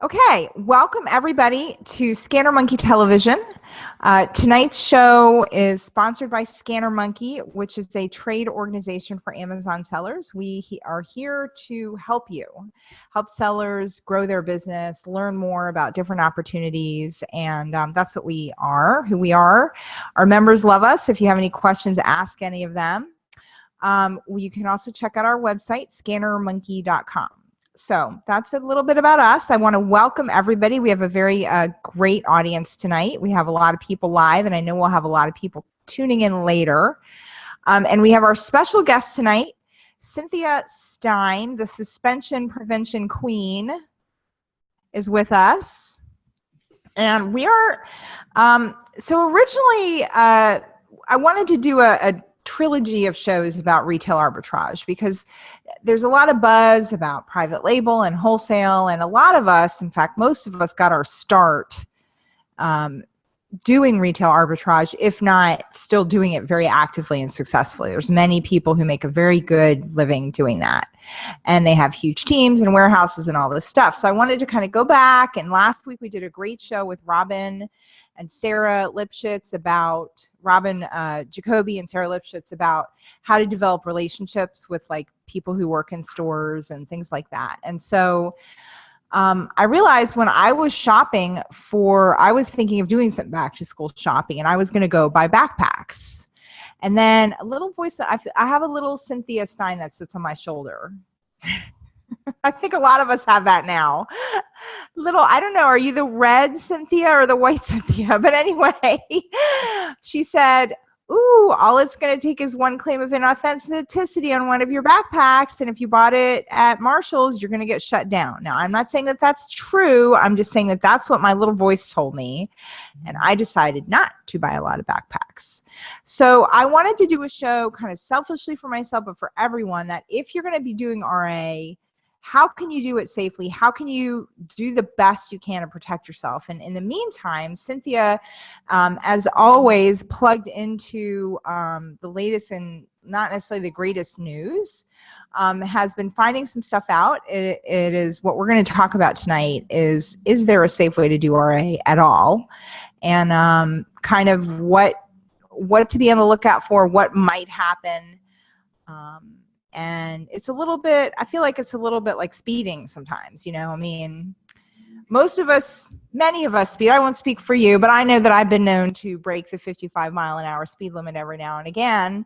Okay, welcome everybody to Scanner Monkey Television. Tonight's show is sponsored by Scanner Monkey, which is a trade organization for Amazon sellers. We are here to help you, help sellers grow their business, learn more about different opportunities, and that's what we are, who we are. Our members love us. If you have any questions, ask any of them. You can also check out our website, scannermonkey.com. So that's a little bit about us. I want to welcome everybody. We have a very great audience tonight. We have a lot of people live, and I know we'll have a lot of people tuning in later. And we have our special guest tonight, Cynthia Stein, the suspension prevention queen, is with us. And we are, so originally, I wanted to do a trilogy of shows about retail arbitrage because there's a lot of buzz about private label and wholesale, and a lot of us, in fact, most of us got our start doing retail arbitrage, if not still doing it very actively and successfully. There's many people who make a very good living doing that, and they have huge teams and warehouses and all this stuff. So I wanted to kind of go back, and last week we did a great show with Robin and Sarah Lipschitz about, Robin Jacoby and Sarah Lipschitz about how to develop relationships with like people who work in stores and things like that. And so I realized when I was shopping I was thinking of doing some back to school shopping, and I was going to go buy backpacks. And then a little voice, I have a little Cynthia Stein that sits on my shoulder. I think a lot of us have that now. I don't know, are you the red Cynthia or the white Cynthia? But anyway, she said, ooh, all it's going to take is one claim of inauthenticity on one of your backpacks, and if you bought it at Marshall's, you're going to get shut down. Now, I'm not saying that that's true. I'm just saying that that's what my little voice told me, and I decided not to buy a lot of backpacks. So I wanted to do a show kind of selfishly for myself, but for everyone, that if you're going to be doing RA, how can you do it safely? How can you do the best you can to protect yourself? And in the meantime, Cynthia, as always, plugged into the latest and not necessarily the greatest news, has been finding some stuff out. It is what we're going to talk about tonight is there a safe way to do RA at all? And kind of what to be on the lookout for, what might happen. And it's a little bit, I feel like it's a little bit like speeding sometimes, you know. I mean, many of us speed. I won't speak for you, but I know that I've been known to break the 55-mile-an-hour speed limit every now and again.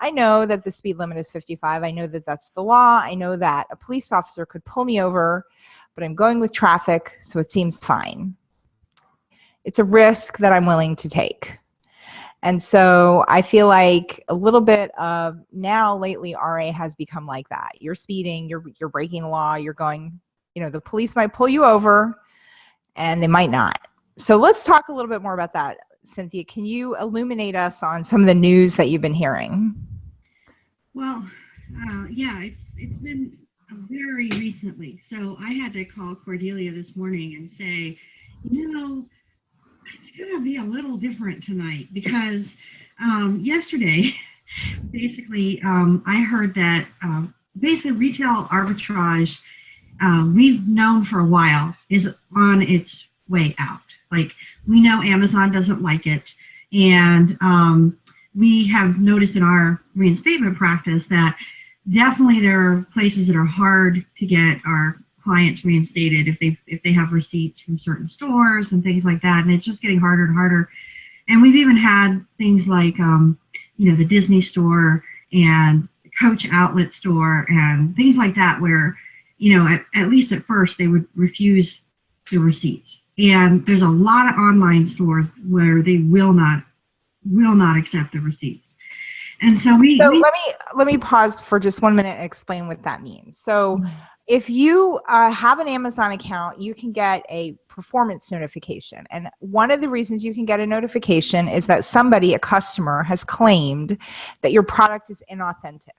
I know that the speed limit is 55. I know that that's the law. I know that a police officer could pull me over, but I'm going with traffic, so it seems fine. It's a risk that I'm willing to take. And so I feel like a little bit of now lately RA has become like that. You're speeding, you're breaking the law, you're going, you know, the police might pull you over and they might not. So let's talk a little bit more about that. Cynthia, can you illuminate us on some of the news that you've been hearing? Well, yeah, it's been very recently. So I had to call Cordelia this morning and say, you know, it's going to be a little different tonight because yesterday, basically, I heard that basically retail arbitrage, we've known for a while, is on its way out. Like, we know Amazon doesn't like it, and we have noticed in our reinstatement practice that definitely there are places that are hard to get our clients reinstated if they have receipts from certain stores and things like that, and it's just getting harder and harder. And we've even had things like you know, the Disney store and Coach outlet store and things like that where, you know, at least at first they would refuse the receipts. And there's a lot of online stores where they will not accept the receipts. And so let me pause for just 1 minute and explain what that means. So if you have an Amazon account, you can get a performance notification. And one of the reasons you can get a notification is that somebody, a customer, has claimed that your product is inauthentic.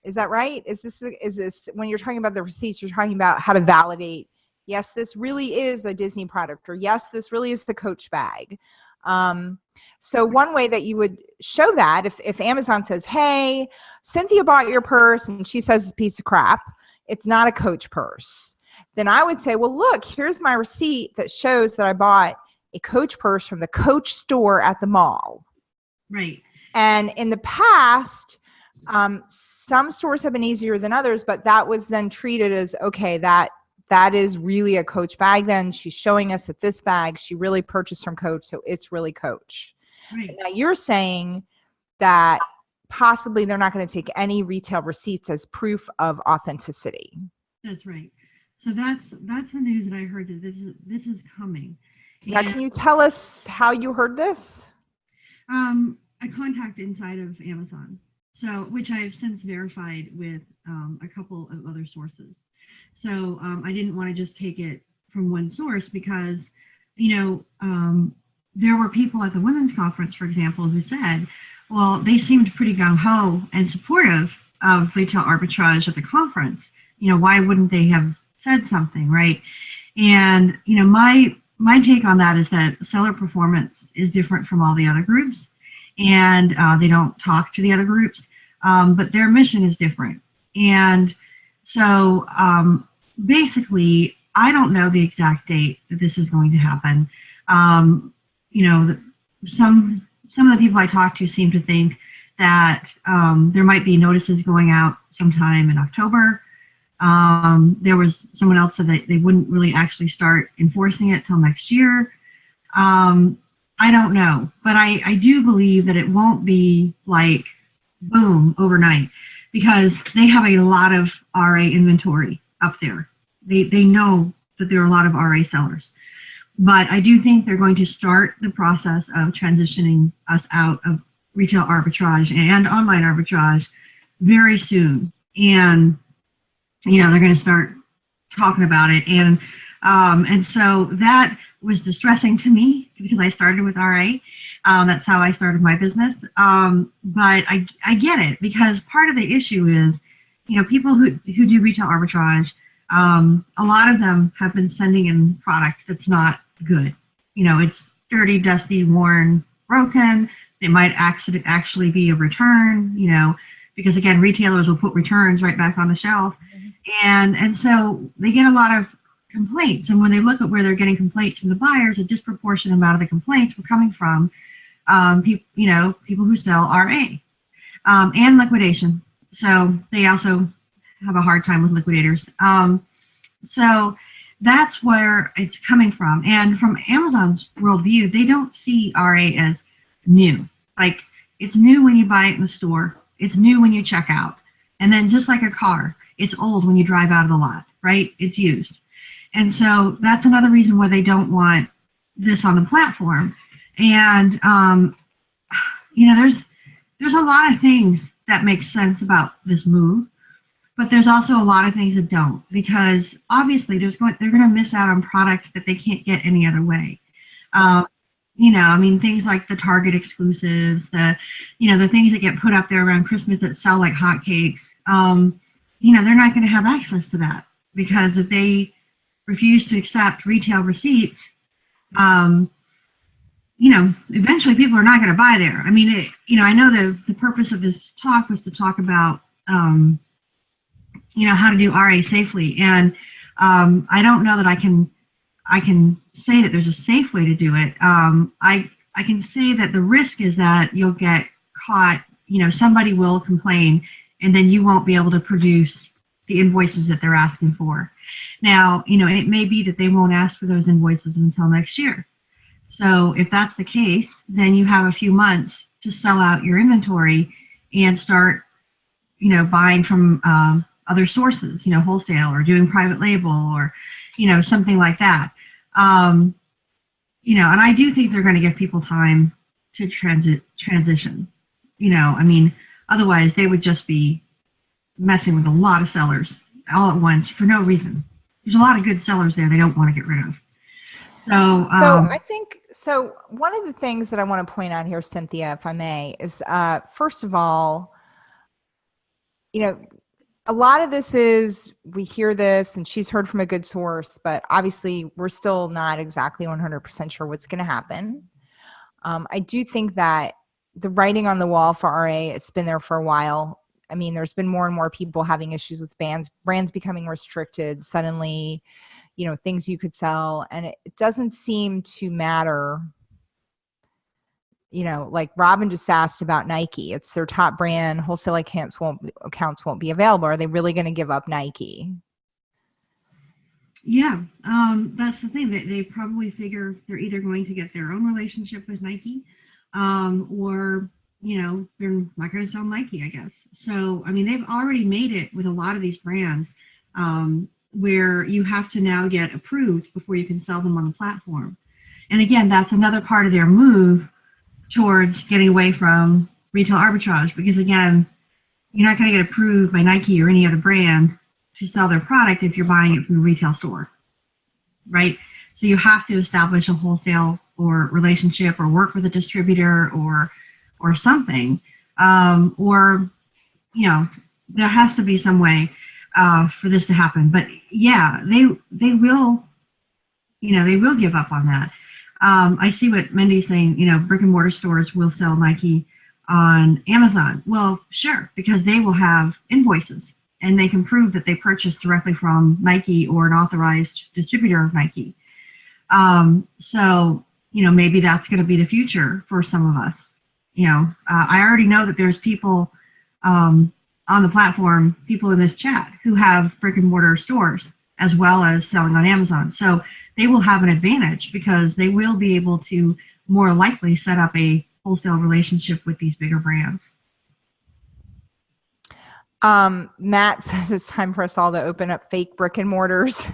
Is that right? Is this when you're talking about the receipts, you're talking about how to validate, yes, this really is a Disney product, or yes, this really is the Coach bag. So one way that you would show that, if Amazon says, hey, Cynthia bought your purse and she says it's a piece of crap, it's not a Coach purse. then I would say, well, look, here's my receipt that shows that I bought a Coach purse from the Coach store at the mall. Right. And in the past, some stores have been easier than others, but that was then treated as, okay, that is really a Coach bag. Then she's showing us that this bag she really purchased from Coach, so it's really Coach. Right. Now you're saying that possibly they're not going to take any retail receipts as proof of authenticity. That's right. So that's the news that I heard, that this is coming. Now, can you tell us how you heard this? A contact inside of Amazon, so which I've since verified with a couple of other sources. So I didn't want to just take it from one source because, there were people at the women's conference, for example, who said, well, they seemed pretty gung-ho and supportive of retail arbitrage at the conference. Why wouldn't they have said something, right? And, my take on that is that seller performance is different from all the other groups, and they don't talk to the other groups, but their mission is different. And so basically, I don't know the exact date that this is going to happen. Some of the people I talked to seem to think that there might be notices going out sometime in October. There was someone else said that they wouldn't really actually start enforcing it till next year. I don't know, but I do believe that it won't be like boom overnight, because they have a lot of RA inventory up there. They know that there are a lot of RA sellers, but I do think they're going to start the process of transitioning us out of retail arbitrage and online arbitrage very soon. And they're going to start talking about it. And so that was distressing to me because I started with RA. That's how I started my business. But I get it, because part of the issue is, people who do retail arbitrage, a lot of them have been sending in product that's not good. It's dirty, dusty, worn, broken. It might actually be a return, because again, retailers will put returns right back on the shelf. And so they get a lot of complaints. And when they look at where they're getting complaints from the buyers, a disproportionate amount of the complaints were coming from people who sell RA and liquidation. So they also have a hard time with liquidators. So that's where it's coming from. And from Amazon's worldview, they don't see RA as new. Like, it's new when you buy it in the store. It's new when you check out. And then just like a car, it's old when you drive out of the lot, right? It's used. And so that's another reason why they don't want this on the platform. And, there's a lot of things that make sense about this move, but there's also a lot of things that don't, because obviously they're going to miss out on products that they can't get any other way. Things like the Target exclusives, the things that get put up there around Christmas that sell like hotcakes. They're not going to have access to that, because if they refuse to accept retail receipts, eventually people are not going to buy there. I mean, I know the purpose of this talk was to talk about, how to do RA safely. And I don't know that I can say that there's a safe way to do it. I can say that the risk is that you'll get caught, somebody will complain, and then you won't be able to produce the invoices that they're asking for. Now, it may be that they won't ask for those invoices until next year. So if that's the case, then you have a few months to sell out your inventory and start, buying from other sources, wholesale, or doing private label, or, something like that. And I do think they're going to give people time to transition. Otherwise they would just be messing with a lot of sellers all at once for no reason. There's a lot of good sellers there they don't want to get rid of. So I think, one of the things that I want to point out here, Cynthia, if I may, is first of all, a lot of this is, we hear this and she's heard from a good source, but obviously we're still not exactly 100% sure what's going to happen. I do think that the writing on the wall for RA, it's been there for a while. I mean, there's been more and more people having issues with brands becoming restricted suddenly, things you could sell. And it doesn't seem to matter. Like Robin just asked about Nike. It's their top brand. Wholesale accounts won't be available. Are they really going to give up Nike? Yeah, that's the thing. They probably figure they're either going to get their own relationship with Nike, or they're not going to sell Nike, I guess. So, I mean, they've already made it with a lot of these brands, where you have to now get approved before you can sell them on the platform. And again, that's another part of their move towards getting away from retail arbitrage, because again, you're not going to get approved by Nike or any other brand to sell their product if you're buying it from a retail store, right? So you have to establish a wholesale or relationship, or work with a distributor or something, or there has to be some way for this to happen. But yeah, they will give up on that. I see what Mindy's saying. Brick and mortar stores will sell Nike on Amazon. Well, sure, because they will have invoices and they can prove that they purchased directly from Nike or an authorized distributor of Nike. So maybe that's going to be the future for some of us. I already know that there's people on the platform, people in this chat, who have brick and mortar stores as well as selling on Amazon. So they will have an advantage because they will be able to more likely set up a wholesale relationship with these bigger brands. Matt says it's time for us all to open up fake brick and mortars.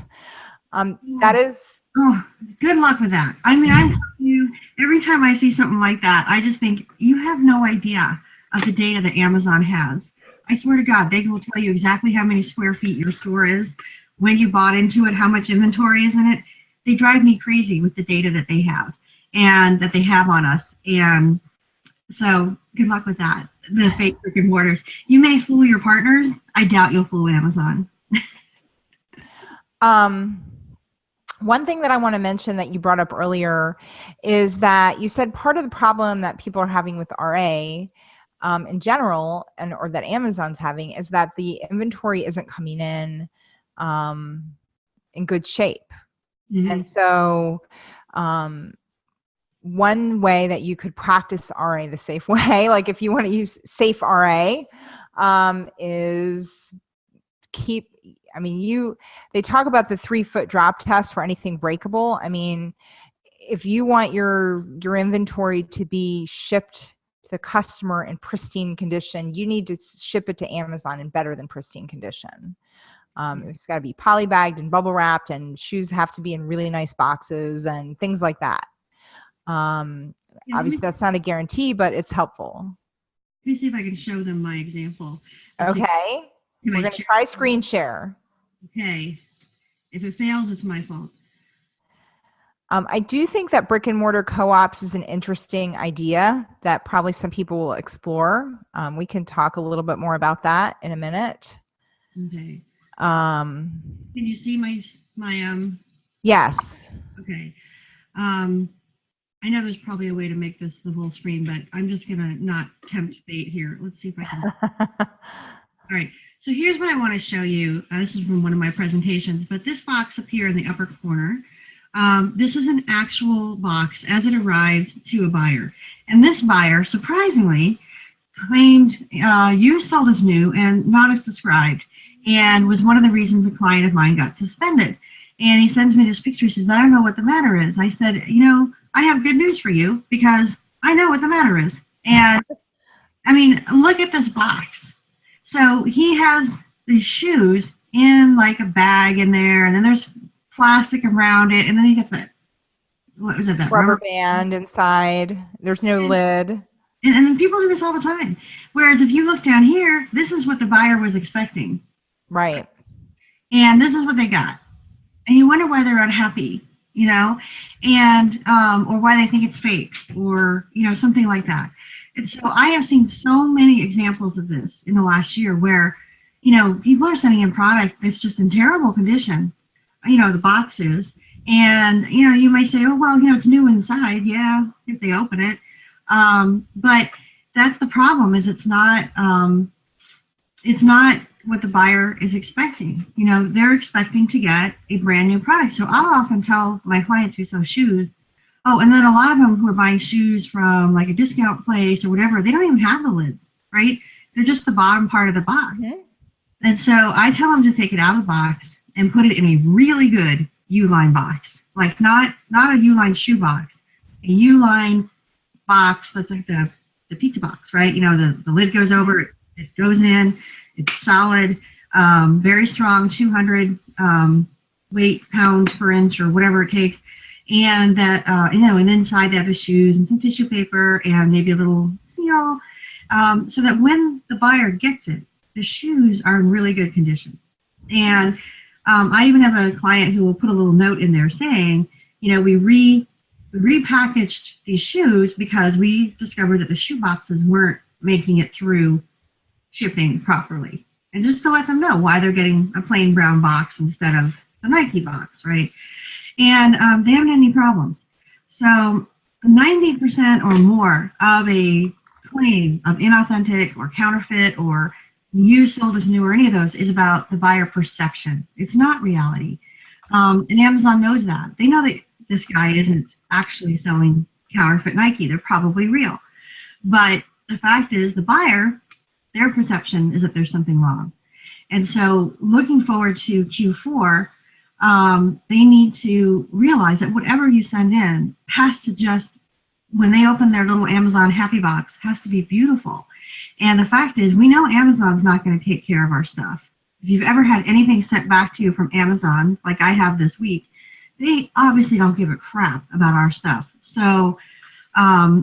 That is... Oh, good luck with that. I mean, I'm telling you, every time I see something like that, I just think, you have no idea of the data that Amazon has. I swear to God, they will tell you exactly how many square feet your store is, when you bought into it, how much inventory is in it. They drive me crazy with the data that they have and that they have on us. And so good luck with that, the fake brick and mortars. You may fool your partners. I doubt you'll fool Amazon. One thing that I want to mention that you brought up earlier is that you said part of the problem that people are having with RA in general, or that Amazon's having, is that the inventory isn't coming in good shape. Mm-hmm. And so one way that you could practice RA the safe way, like if you want to use safe RA, is they talk about the 3-foot drop test for anything breakable. I mean, if you want your inventory to be shipped to the customer in pristine condition, you need to ship it to Amazon in better than pristine condition. It's got to be polybagged and bubble wrapped, and shoes have to be in really nice boxes and things like that. Obviously, that's not a guarantee, but it's helpful. Let me see if I can show them my example. Okay. We're going to try screen share. Okay. If it fails, it's my fault. I do think that brick and mortar co-ops is an interesting idea that probably some people will explore. We can talk a little bit more about that in a minute. Okay. Can you see my Yes. Okay. I know there's probably a way to make this the whole screen, but I'm just gonna not tempt fate here. Let's see if I can. All right. So here's what I want to show you. This is from one of my presentations, but this box up here in the upper corner, this is an actual box as it arrived to a buyer. And this buyer, surprisingly, claimed used sold as new and not as described, and was one of the reasons a client of mine got suspended. And he sends me this picture. He says, I don't know what the matter is. I said, I have good news for you, because I know what the matter is. And I mean, look at this box. So he has these shoes in like a bag in there, and then there's plastic around it, and then he got the, what was it, that rubber band inside. There's no lid. And people do this all the time. Whereas if you look down here, this is what the buyer was expecting. Right. And this is what they got. And you wonder why they're unhappy, and or why they think it's fake, or something like that. And so I have seen so many examples of this in the last year where people are sending in product that's just in terrible condition, the box is, and you might say, oh well, it's new inside. Yeah, if they open it, but that's the problem, is it's not it's not what the buyer is expecting. You know, they're expecting to get a brand new product. So I'll often tell my clients who sell shoes, oh, and then a lot of them who are buying shoes from like a discount place or whatever, they don't even have the lids, right? They're just the bottom part of the box. Mm-hmm. And so I tell them to take it out of the box and put it in a really good U-line box, like not a U-line shoe box, a U-line box that's like the pizza box, right? You know, the lid goes over, it goes in, it's solid, very strong, 200 weight pounds per inch or whatever it takes. And that, you know, and inside they have the shoes and some tissue paper and maybe a little seal, so that when the buyer gets it, the shoes are in really good condition. And I even have a client who will put a little note in there saying, you know, we repackaged these shoes because we discovered that the shoe boxes weren't making it through shipping properly. And just to let them know why they're getting a plain brown box instead of the Nike box, right? And they haven't had any problems. So 90% or more of a claim of inauthentic or counterfeit or used, sold as new, or any of those is about the buyer perception. It's not reality. And Amazon knows that. They know that this guy isn't actually selling counterfeit Nike. They're probably real. But the fact is, the buyer, their perception is that there's something wrong. And so looking forward to Q4, they need to realize that whatever you send in has to just, when they open their little Amazon Happy Box, has to be beautiful. And the fact is, we know Amazon's not going to take care of our stuff. If you've ever had anything sent back to you from Amazon, like I have this week, they obviously don't give a crap about our stuff. So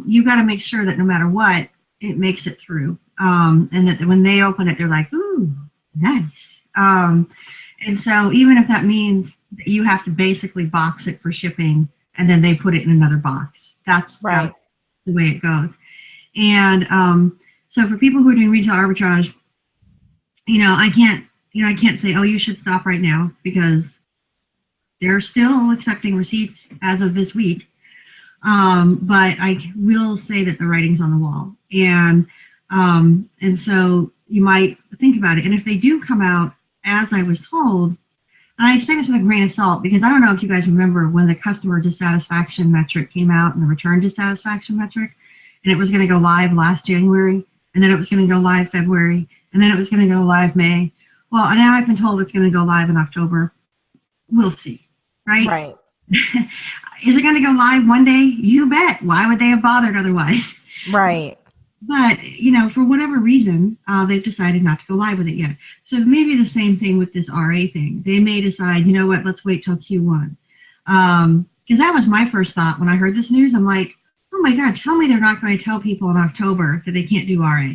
you got to make sure that no matter what, it makes it through. And that when they open it, they're like, ooh, nice. And so even if that means that you have to basically box it for shipping and then they put it in another box, that's right. The way it goes. And so for people who are doing retail arbitrage, you know, I can't say, oh, you should stop right now, because they're still accepting receipts as of this week. But I will say that the writing's on the wall. And so you might think about it. And if they do come out, as I was told, and I say this with a grain of salt, because I don't know if you guys remember when the customer dissatisfaction metric came out and the return dissatisfaction metric, and it was going to go live last January, and then it was going to go live February, and then it was going to go live May. Well, now I've been told it's going to go live in October. We'll see, right? Right. Is it going to go live one day? You bet. Why would they have bothered otherwise? Right. But, you know, for whatever reason, they've decided not to go live with it yet. So maybe the same thing with this RA thing. They may decide, you know what, let's wait till Q1. Because that was my first thought when I heard this news. I'm like, oh my God, tell me they're not going to tell people in October that they can't do RA.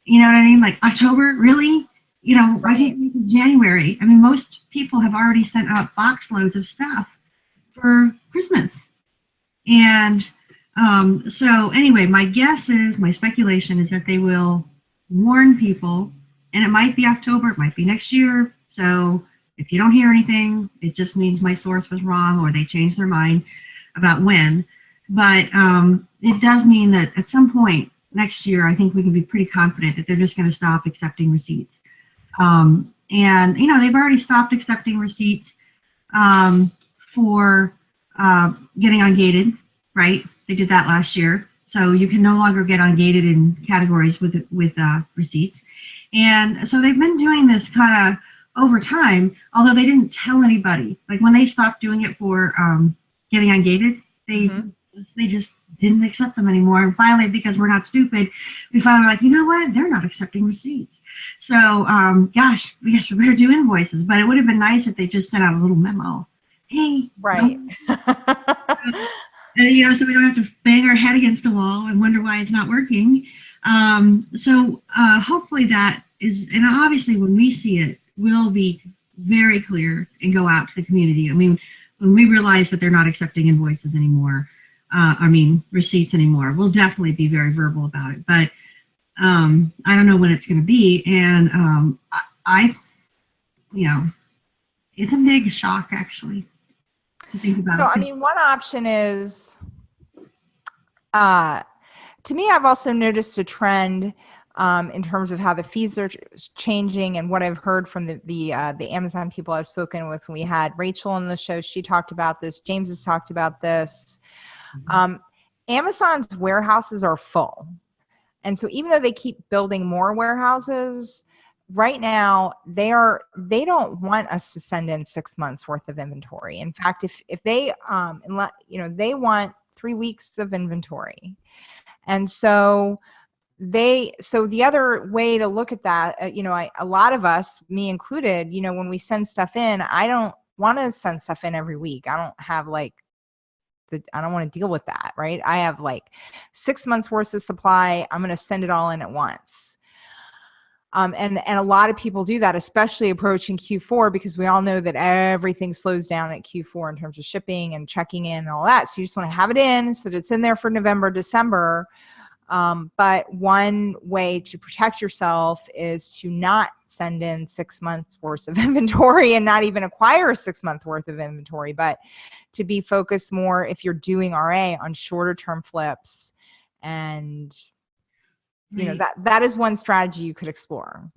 You know what I mean? Like, October, really? You know, I think January. I mean, most people have already sent out box loads of stuff for Christmas. And so anyway, my guess is, my speculation is that they will warn people, and it might be October, it might be next year. So if you don't hear anything, it just means my source was wrong, or they changed their mind about when. But it does mean that at some point next year, I think we can be pretty confident that they're just going to stop accepting receipts. And, you know, they've already stopped accepting receipts for getting ungated, right? They did that last year. So you can no longer get ungated in categories with receipts. And so they've been doing this kind of over time, although they didn't tell anybody. Like when they stopped doing it for getting ungated, they just didn't accept them anymore. And finally, because we're not stupid, we finally were like, you know what? They're not accepting receipts. So, gosh, I guess we better do invoices. But it would have been nice if they just sent out a little memo. Hey. Right. You know, so we don't have to bang our head against the wall and wonder why it's not working. So hopefully that is, and obviously when we see it, we'll be very clear and go out to the community. I mean, when we realize that they're not accepting invoices anymore, receipts anymore, we'll definitely be very verbal about it. But I don't know when it's going to be. And you know, it's a big shock, actually. So, I mean, one option is, to me, I've also noticed a trend in terms of how the fees are changing, and what I've heard from the Amazon people I've spoken with. When we had Rachel on the show, she talked about this. James has talked about this. Amazon's warehouses are full. And so even though they keep building more warehouses, right now they don't want us to send in 6 months worth of inventory. In fact, if they they want 3 weeks of inventory. And so the other way to look at that, a lot of us, me included, when we send stuff in, I don't want to send stuff in every week. I don't have I don't want to deal with that, right? I have 6 months worth of supply. I'm going to send it all in at once. And a lot of people do that, especially approaching Q4, because we all know that everything slows down at Q4 in terms of shipping and checking in and all that. So you just want to have it in so that it's in there for November, December. But one way to protect yourself is to not send in 6 months worth of inventory, and not even acquire a 6 month worth of inventory, but to be focused more, if you're doing RA, on shorter term flips. And that is one strategy you could explore.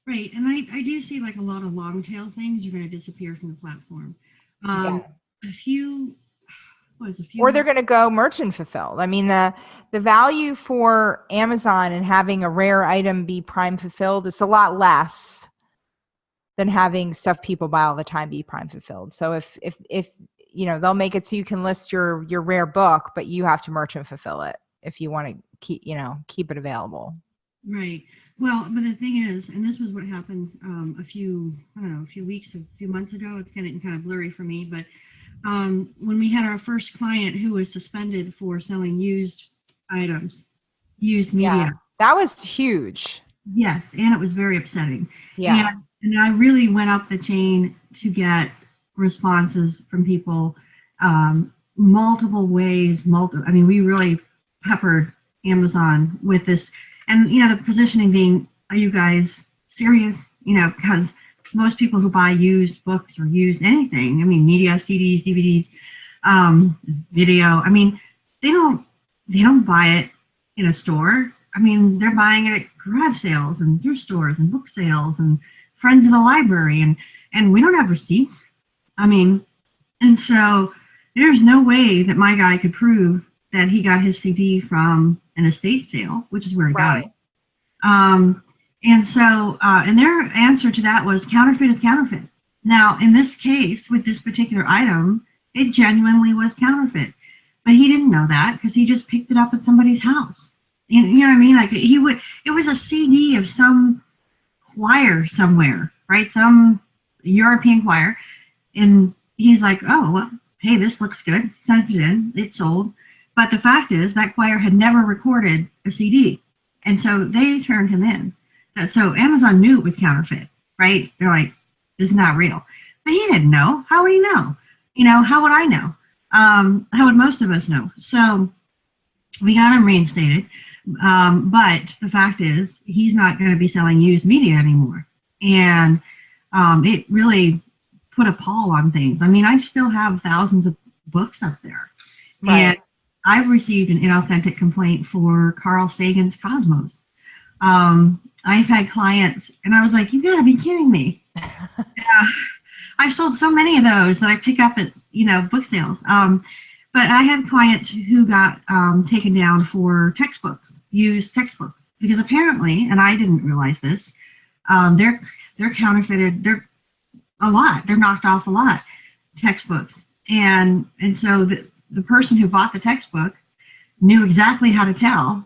Right. And I do see a lot of long tail things are going to disappear from the platform. Or they're going to go merchant fulfilled. I mean, the value for Amazon and having a rare item be prime fulfilled is a lot less than having stuff people buy all the time be prime fulfilled. So if they'll make it so you can list your rare book, but you have to merchant fulfill it if you want to keep it available. Right. Well, but the thing is, and this was what happened a few months ago. It's kind of blurry for me, but when we had our first client who was suspended for selling used items, used media. Yeah, that was huge. Yes, and it was very upsetting. Yeah. And I really went up the chain to get responses from people multiple ways. I mean, we really peppered Amazon with this. And, the positioning being, are you guys serious? Because most people who buy used books or used anything, media, CDs, DVDs, video, they don't buy it in a store. They're buying it at garage sales and thrift stores and book sales and friends in the library, and we don't have receipts. And so there's no way that my guy could prove that he got his CD from an estate sale, which is where he got it. And so, and their answer to that was counterfeit is counterfeit. Now, in this case, with this particular item, it genuinely was counterfeit, but he didn't know that because he just picked it up at somebody's house. You know what I mean? It was a CD of some choir somewhere, right? Some European choir. And he's like, oh, well, hey, this looks good. Sent it in. It sold. But the fact is that choir had never recorded a CD. And so they turned him in. So Amazon knew it was counterfeit, right? They're like, this is not real. But he didn't know. How would he know? How would I know? How would most of us know? So we got him reinstated. But the fact is, he's not going to be selling used media anymore. And it really put a pall on things. I still have thousands of books up there. Right. And I've received an inauthentic complaint for Carl Sagan's Cosmos. I've had clients, and I was like, you gotta be kidding me. I've sold so many of those that I pick up at, book sales. But I had clients who got taken down for textbooks, used textbooks, because apparently, and I didn't realize this, they're counterfeited. They're knocked off a lot, textbooks. And so the person who bought the textbook knew exactly how to tell,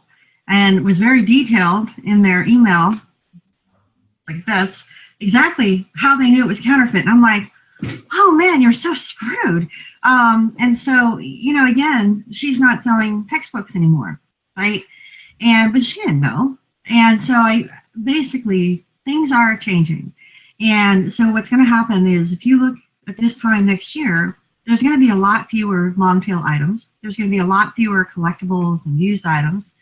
and was very detailed in their email, like this, exactly how they knew it was counterfeit. And I'm like, oh man, you're so screwed. And so, again, she's not selling textbooks anymore, right? But she didn't know. And so basically things are changing. And so what's going to happen is, if you look at this time next year, there's going to be a lot fewer long tail items. There's going to be a lot fewer collectibles and used items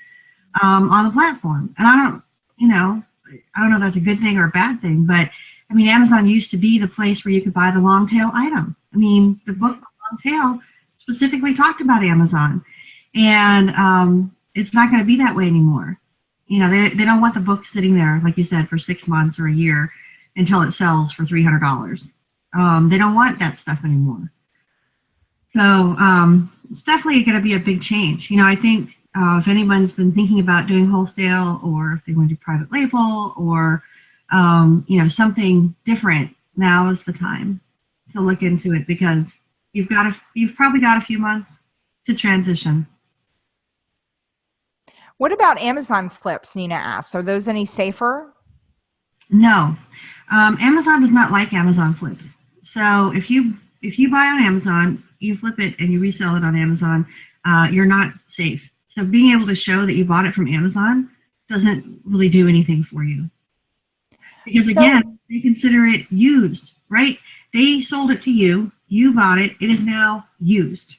on the platform. And I don't know if that's a good thing or a bad thing, but Amazon used to be the place where you could buy the long tail item. The book Long Tail specifically talked about Amazon, and it's not going to be that way anymore. They don't want the book sitting there, like you said, for 6 months or a year until it sells for $300. They don't want that stuff anymore. So it's definitely going to be a big change. I think if anyone's been thinking about doing wholesale, or if they want to do private label, or something different, now is the time to look into it, because you've probably got a few months to transition. What about Amazon flips, Nina asks? Are those any safer? No. Amazon does not like Amazon flips. So if you buy on Amazon, you flip it and you resell it on Amazon, you're not safe. So being able to show that you bought it from Amazon doesn't really do anything for you. Because again, they consider it used, right? They sold it to you, you bought it, it is now used.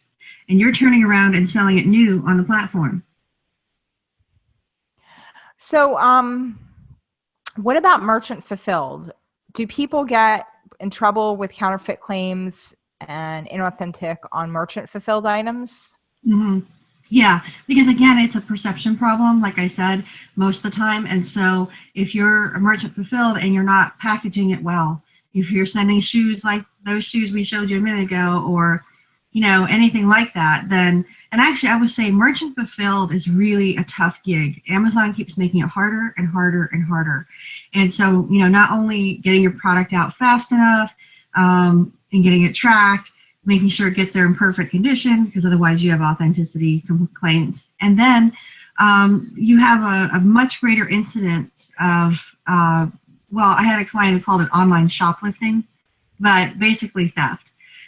And you're turning around and selling it new on the platform. So what about merchant fulfilled? Do people get in trouble with counterfeit claims and inauthentic on merchant fulfilled items? Mm-hmm. Yeah, because again, it's a perception problem, like I said, most of the time. And so if you're a merchant fulfilled and you're not packaging it well, if you're sending shoes like those shoes we showed you a minute ago, or anything like that, then, and actually I would say merchant fulfilled is really a tough gig. Amazon keeps making it harder and harder and harder. And so, not only getting your product out fast enough, and getting it tracked, making sure it gets there in perfect condition, because otherwise you have authenticity complaints. And then you have a much greater incidence of, I had a client who called it online shoplifting, but basically theft.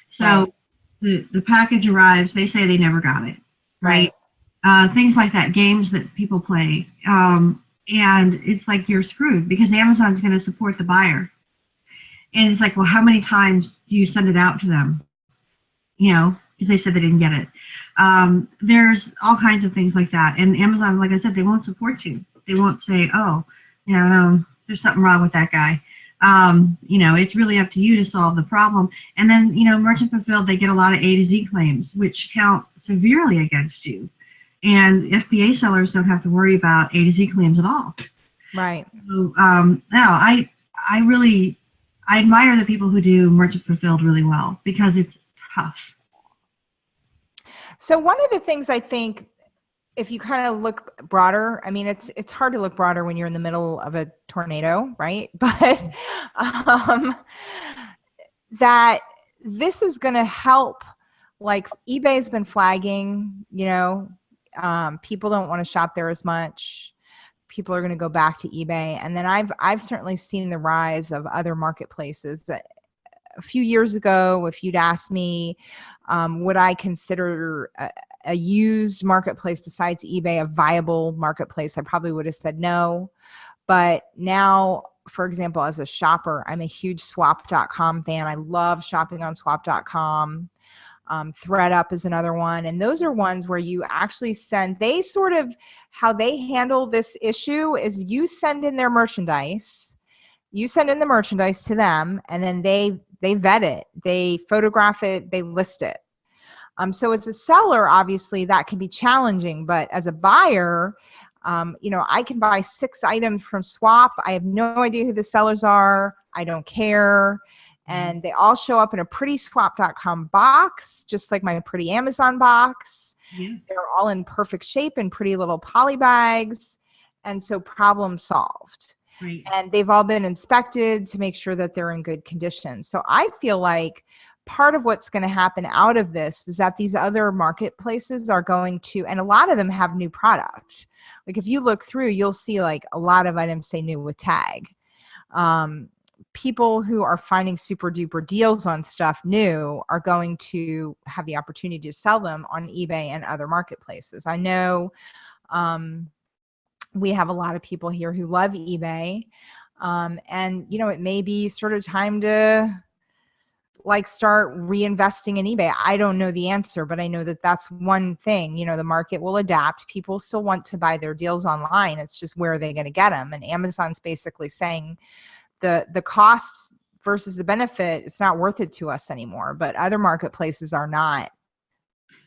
So the package arrives, they say they never got it, right? Things like that, games that people play. And it's like you're screwed, because Amazon's going to support the buyer. And it's like, well, how many times do you send it out to them? Because they said they didn't get it. There's all kinds of things like that. And Amazon, like I said, they won't support you. They won't say, oh, there's something wrong with that guy. It's really up to you to solve the problem. And then, merchant fulfilled, they get a lot of A to Z claims, which count severely against you. And FBA sellers don't have to worry about A to Z claims at all. Right. So, I admire the people who do merchant fulfilled really well, because it's tough. So one of the things I think, if you kind of look broader, I mean, it's hard to look broader when you're in the middle of a tornado, right? But that this is going to help. Like eBay has been flagging, people don't want to shop there as much. People are going to go back to eBay. And then I've certainly seen the rise of other marketplaces. That a few years ago, if you'd asked me, would I consider a used marketplace besides eBay a viable marketplace, I probably would have said no. But now, for example, as a shopper, I'm a huge swap.com fan. I love shopping on swap.com. ThreadUp is another one. And those are ones where you actually how they handle this issue is you send in their merchandise, you send in the merchandise to them, and then they vet it, they photograph it, they list it. So as a seller, obviously that can be challenging, but as a buyer, I can buy 6 items from Swap. I have no idea who the sellers are. I don't care. And they all show up in a pretty swap.com box, just like my pretty Amazon box. Yeah. They're all in perfect shape in pretty little poly bags. And so problem solved. Right. And they've all been inspected to make sure that they're in good condition. So I feel like part of what's going to happen out of this is that these other marketplaces are going to, and a lot of them have new product. Like if you look through, you'll see like a lot of items say new with tag. People who are finding super duper deals on stuff new are going to have the opportunity to sell them on eBay and other marketplaces. I know we have a lot of people here who love eBay. And, it may be sort of time to like start reinvesting in eBay. I don't know the answer, but I know that that's one thing. The market will adapt. People still want to buy their deals online. It's just where are they going to get them? And Amazon's basically saying the cost versus the benefit, it's not worth it to us anymore. But other marketplaces are not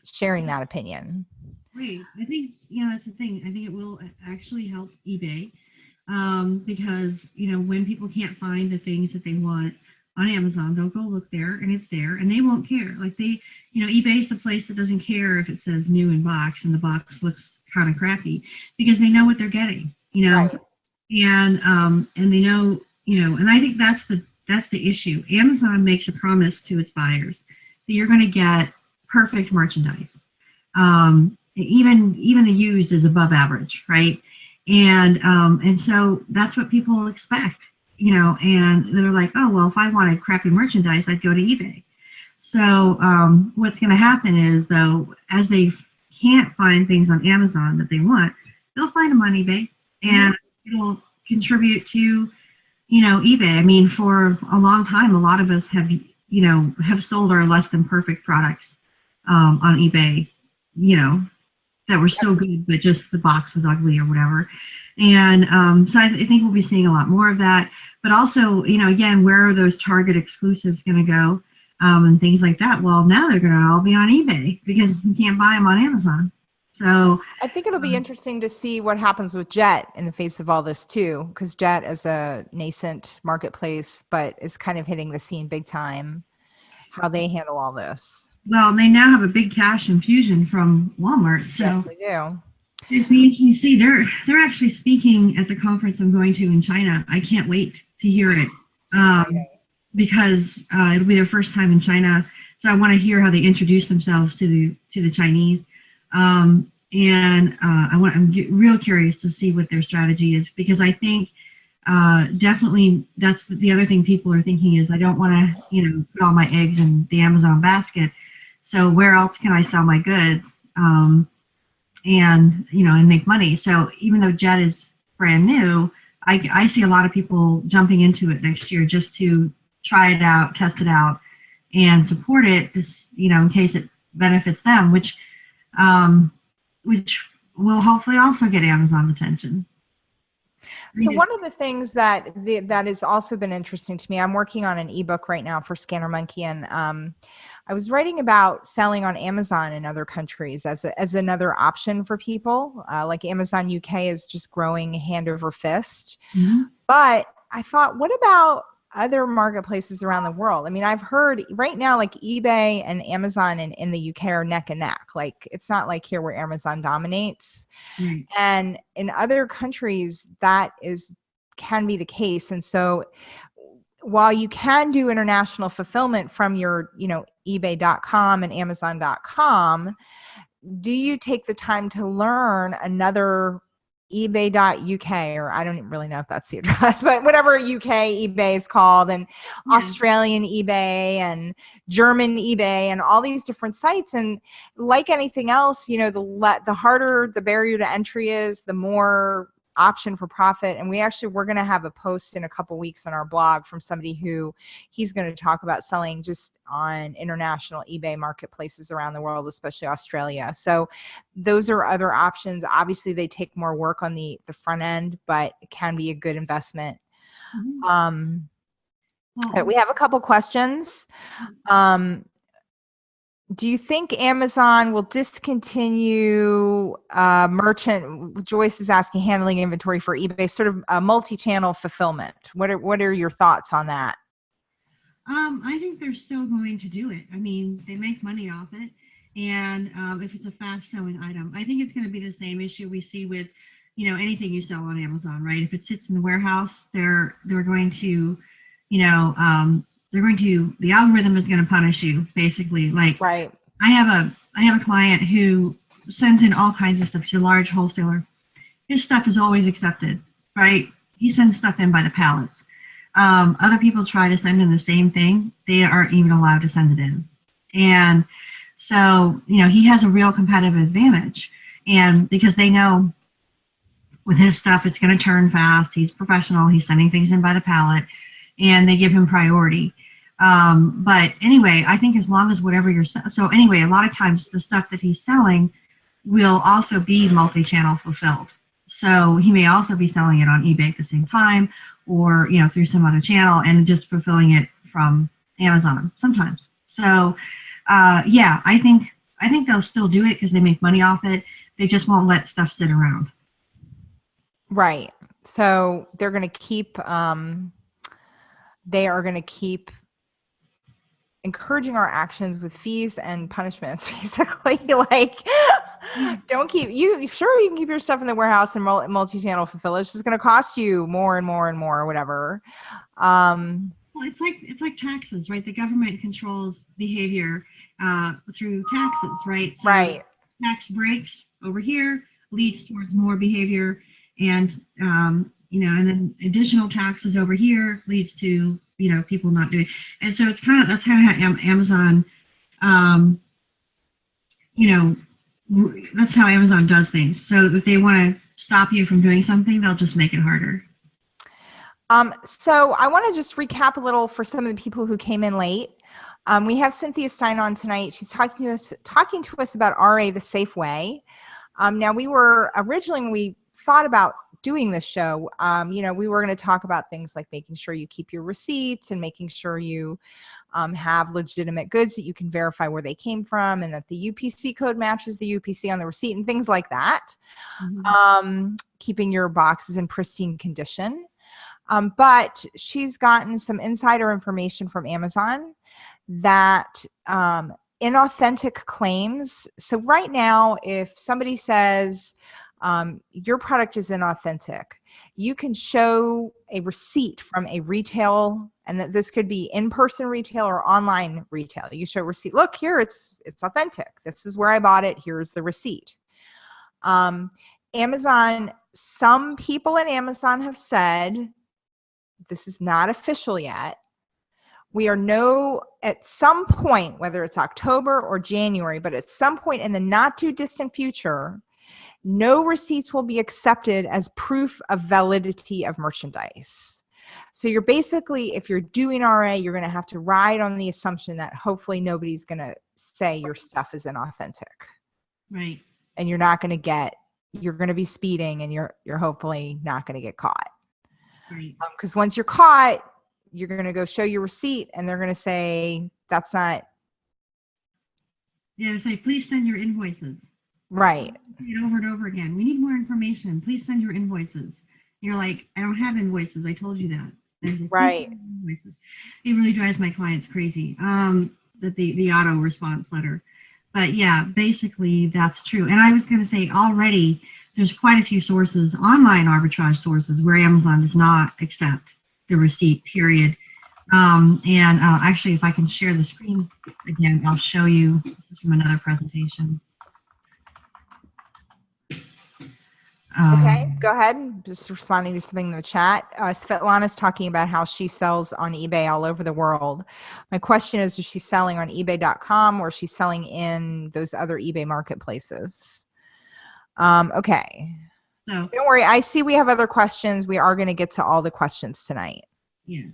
sharing that opinion. Right. I think, that's the thing. I think it will actually help eBay, because, when people can't find the things that they want on Amazon, they'll go look there and it's there and they won't care. Like eBay's the place that doesn't care if it says new in box and the box looks kind of crappy because they know what they're getting, Right. and they know, and I think that's the issue. Amazon makes a promise to its buyers that you're going to get perfect merchandise. Even the used is above average, right? And so that's what people expect, and they're like, oh, well, if I wanted crappy merchandise, I'd go to eBay. So what's going to happen is, though, as they can't find things on Amazon that they want, they'll find them on eBay, and it'll contribute to, eBay. I mean, for a long time, a lot of us have sold our less than perfect products on eBay, that were so good, but just the box was ugly or whatever. And so I think we'll be seeing a lot more of that. But also, again, where are those Target exclusives going to go, and things like that? Well, now they're going to all be on eBay because you can't buy them on Amazon. So I think it'll be interesting to see what happens with Jet in the face of all this too, because Jet is a nascent marketplace, but is kind of hitting the scene big time. How they handle all this. Well, they now have a big cash infusion from Walmart. So yes, they do. It'd be interesting to see. They're actually speaking at the conference I'm going to in China. I can't wait to hear it, because it'll be their first time in China. So I want to hear how they introduce themselves to the Chinese, and I'm real curious to see what their strategy is, because I think definitely that's the other thing people are thinking is, I don't want to put all my eggs in the Amazon basket. So where else can I sell my goods? And make money. So even though Jet is brand new, I see a lot of people jumping into it next year just to try it out, test it out, and support it, just, in case it benefits them, which will hopefully also get Amazon's attention. So one of the things that has also been interesting to me, I'm working on an ebook right now for Scanner Monkey, and I was writing about selling on Amazon in other countries as another option for people. Like Amazon UK is just growing hand over fist. Mm-hmm. But I thought, what about other marketplaces around the world? I mean, I've heard right now, like eBay and Amazon in the UK are neck and neck. Like, it's not like here where Amazon dominates. Mm. And in other countries, that can be the case. And so while you can do international fulfillment from your, eBay.com and Amazon.com, do you take the time to learn another ebay.uk, or I don't really know if that's the address, but whatever UK eBay is called, and Australian eBay and German eBay and all these different sites? And like anything else, the harder the barrier to entry is, the more option for profit. And we're going to have a post in a couple weeks on our blog from somebody who he's going to talk about selling just on international eBay marketplaces around the world, especially Australia. So those are other options. Obviously they take more work on the front end, but it can be a good investment. Mm-hmm. We have a couple questions. Do you think Amazon will discontinue merchant? Joyce is asking, handling inventory for eBay, sort of a multi-channel fulfillment. What are your thoughts on that? I think they're still going to do it. I mean, they make money off it, and if it's a fast-selling item, I think it's going to be the same issue we see with, anything you sell on Amazon, right? If it sits in the warehouse, they're going to, the algorithm is going to punish you, basically. Like, right. I have a client who sends in all kinds of stuff. He's a large wholesaler. His stuff is always accepted, right? He sends stuff in by the pallets. Other people try to send in the same thing. They aren't even allowed to send it in. And so, he has a real competitive advantage. And because they know with his stuff, it's going to turn fast. He's professional. He's sending things in by the pallet, and they give him priority. But anyway, I think as long as whatever so anyway, a lot of times the stuff that he's selling will also be multi-channel fulfilled. So he may also be selling it on eBay at the same time, or, through some other channel, and just fulfilling it from Amazon sometimes. So, yeah, I think they'll still do it because they make money off it. They just won't let stuff sit around. Right. So they're going to keep, encouraging our actions with fees and punishments, basically. Like, don't keep you sure you can keep your stuff in the warehouse and multi-channel fulfill. It's just going to cost you more and more and more or whatever. Well, it's like taxes, right? The government controls behavior through taxes, right? So Right. tax breaks over here leads towards more behavior, and and then additional taxes over here leads to people not doing. And so that's kind of how Amazon, that's how Amazon does things. So if they want to stop you from doing something, they'll just make it harder. So I want to just recap a little for some of the people who came in late. We have Cynthia Stein on tonight. She's talking to us about RA the safe way. Now, we were originally, when we thought about doing this show, we were going to talk about things like making sure you keep your receipts and making sure you have legitimate goods that you can verify where they came from and that the UPC code matches the UPC on the receipt and things like that. Mm-hmm. Keeping your boxes in pristine condition. But she's gotten some insider information from Amazon that inauthentic claims. So right now, if somebody says your product is inauthentic, you can show a receipt from a retail, and that this could be in-person retail or online retail. You show a receipt. Look here, it's authentic. This is where I bought it. Here's the receipt. Amazon, some people in Amazon have said, this is not official yet, we are at some point, whether it's October or January, but at some point in the not too distant future, no receipts will be accepted as proof of validity of merchandise. So you're basically, if you're doing RA, you're going to have to ride on the assumption that hopefully nobody's going to say your stuff is inauthentic. Right. And you're going to be speeding, and you're hopefully not going to get caught. Right. Because once you're caught, you're going to go show your receipt, and they're going to say, that's not. Yeah, it's like, please send your invoices. Right. Over and over again. We need more information. Please send your invoices. You're like, I don't have invoices. I told you that. Like, right. Invoices. It really drives my clients crazy. That the auto response letter. But yeah, basically that's true. And I was going to say already, there's quite a few sources, online arbitrage sources, where Amazon does not accept the receipt, period. Actually, if I can share the screen again, I'll show you. This is from another presentation. Okay, go ahead. Just responding to something in the chat. Svetlana's talking about how she sells on eBay all over the world. My question is she selling on ebay.com, or is she selling in those other eBay marketplaces? Okay. So, don't worry. I see we have other questions. We are going to get to all the questions tonight. Yeah.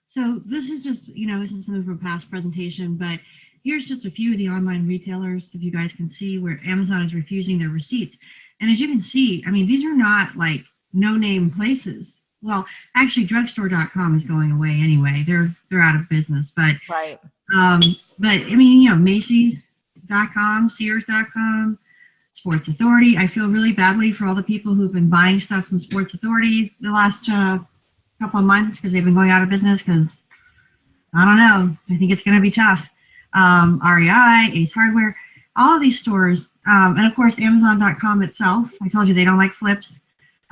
So this is just, this is something from a past presentation, but here's just a few of the online retailers, if you guys can see, where Amazon is refusing their receipts. And as you can see, I mean, these are not like no-name places. Well, actually, drugstore.com is going away anyway. They're out of business. But right. But I mean, Macy's.com, Sears.com, Sports Authority. I feel really badly for all the people who've been buying stuff from Sports Authority the last couple of months, because they've been going out of business. Because I don't know, I think it's going to be tough. REI, Ace Hardware, all of these stores. And of course, Amazon.com itself. I told you they don't like flips.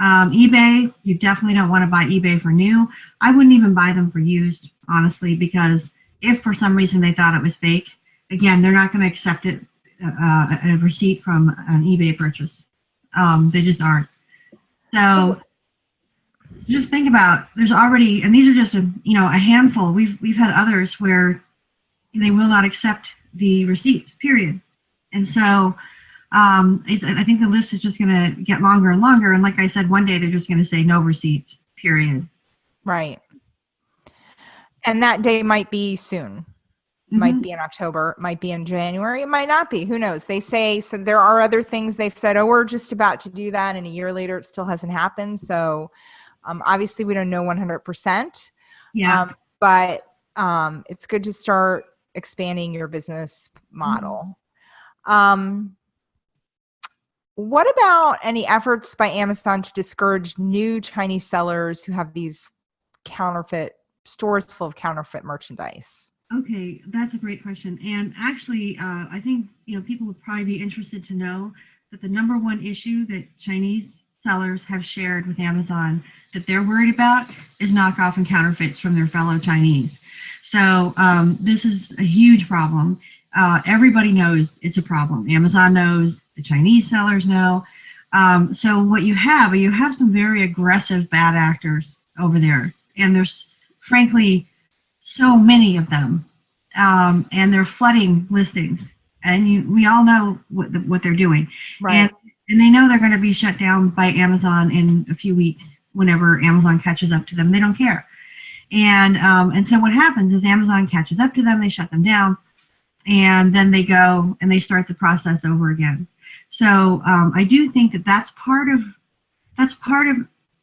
eBay, you definitely don't want to buy eBay for new. I wouldn't even buy them for used, honestly, because if for some reason they thought it was fake, again, they're not going to accept it, a receipt from an eBay purchase. They just aren't. So just think about, there's already, and these are just a handful. We've had others where they will not accept the receipts, period. And so I think the list is just going to get longer and longer. And like I said, one day they're just going to say no receipts, period. Right. And that day might be soon. Mm-hmm. Might be in October, might be in January, it might not be. Who knows? They say, so there are other things they've said, oh, we're just about to do that. And a year later, it still hasn't happened. So obviously we don't know 100%. Yeah. But it's good to start expanding your business model. Mm-hmm. What about any efforts by Amazon to discourage new Chinese sellers who have these counterfeit stores full of counterfeit merchandise? Okay, that's a great question. And actually, I think people would probably be interested to know that the number one issue that Chinese sellers have shared with Amazon that they're worried about is knockoff and counterfeits from their fellow Chinese. So this is a huge problem. Everybody knows it's a problem. Amazon knows, the Chinese sellers know. So what you have some very aggressive bad actors over there, and there's frankly so many of them, and they're flooding listings. And we all know what they're doing, Right. And they know they're going to be shut down by Amazon in a few weeks. Whenever Amazon catches up to them, they don't care. And so what happens is Amazon catches up to them, they shut them down, and then they go and they start the process over again. So I do think that's part of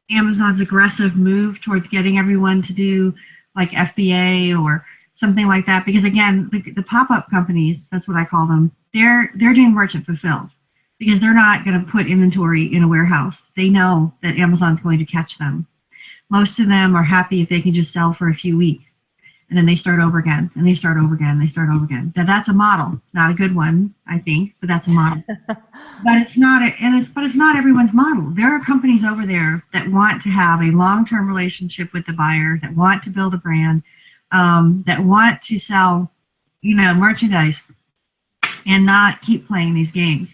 Amazon's aggressive move towards getting everyone to do like FBA or something like that, because again, the pop-up companies, that's what I call them, they're doing merchant fulfilled, because they're not going to put inventory in a warehouse. They know that Amazon's going to catch them. Most of them are happy if they can just sell for a few weeks, and then they start over again, and they start over again, they start over again. Now that's a model, not a good one, I think, but that's a model. But it's not everyone's model. There are companies over there that want to have a long-term relationship with the buyer, that want to build a brand, that want to sell, merchandise, and not keep playing these games.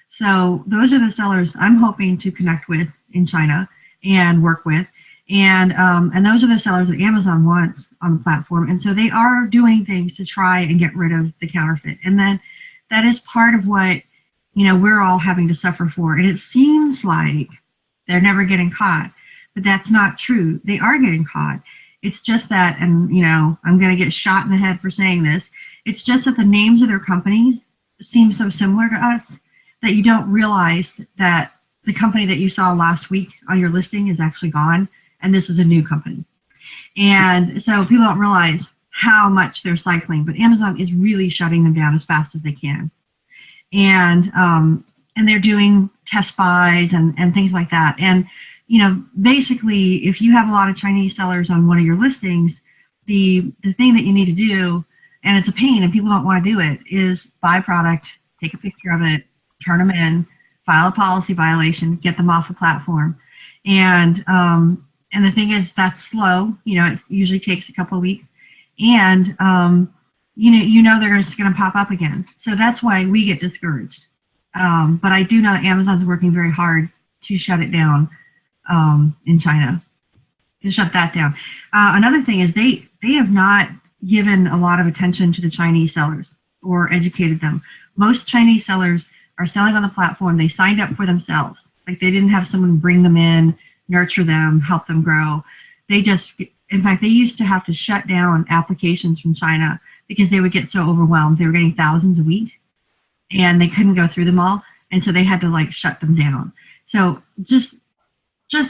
So those are the sellers I'm hoping to connect with in China and work with, and those are the sellers that Amazon wants on the platform. And so they are doing things to try and get rid of the counterfeit, and then that is part of what we're all having to suffer for. And it seems like they're never getting caught, but that's not true. They are getting caught. It's just that, and I'm going to get shot in the head for saying this, it's just that the names of their companies seem so similar to us that you don't realize that the company that you saw last week on your listing is actually gone, and this is a new company. And so people don't realize how much they're cycling, but Amazon is really shutting them down as fast as they can. And they're doing test buys and things like that. And basically, if you have a lot of Chinese sellers on one of your listings, the thing that you need to do, and it's a pain and people don't want to do it, is buy product, take a picture of it, turn them in, file a policy violation, get them off the platform. And the thing is, that's slow. It usually takes a couple of weeks. And they're just going to pop up again. So that's why we get discouraged. But I do know that Amazon's working very hard to shut it down in China, to shut that down. Another thing is they have not given a lot of attention to the Chinese sellers or educated them. Most Chinese sellers are selling on the platform. They signed up for themselves. Like, they didn't have someone bring them in, nurture them, help them grow. In fact, they used to have to shut down applications from China because they would get so overwhelmed. They were getting thousands a week, and they couldn't go through them all, and so they had to shut them down. So just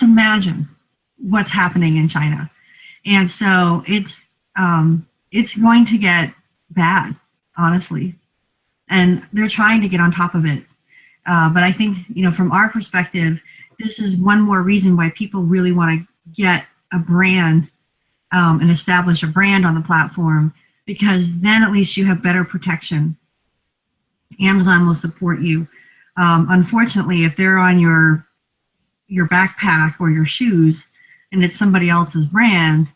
imagine what's happening in China. And so it's going to get bad, honestly, and they're trying to get on top of it. But I think, from our perspective, this is one more reason why people really want to get a brand and establish a brand on the platform, because then at least you have better protection. Amazon will support you. Unfortunately, if they're on your backpack or your shoes and it's somebody else's brand,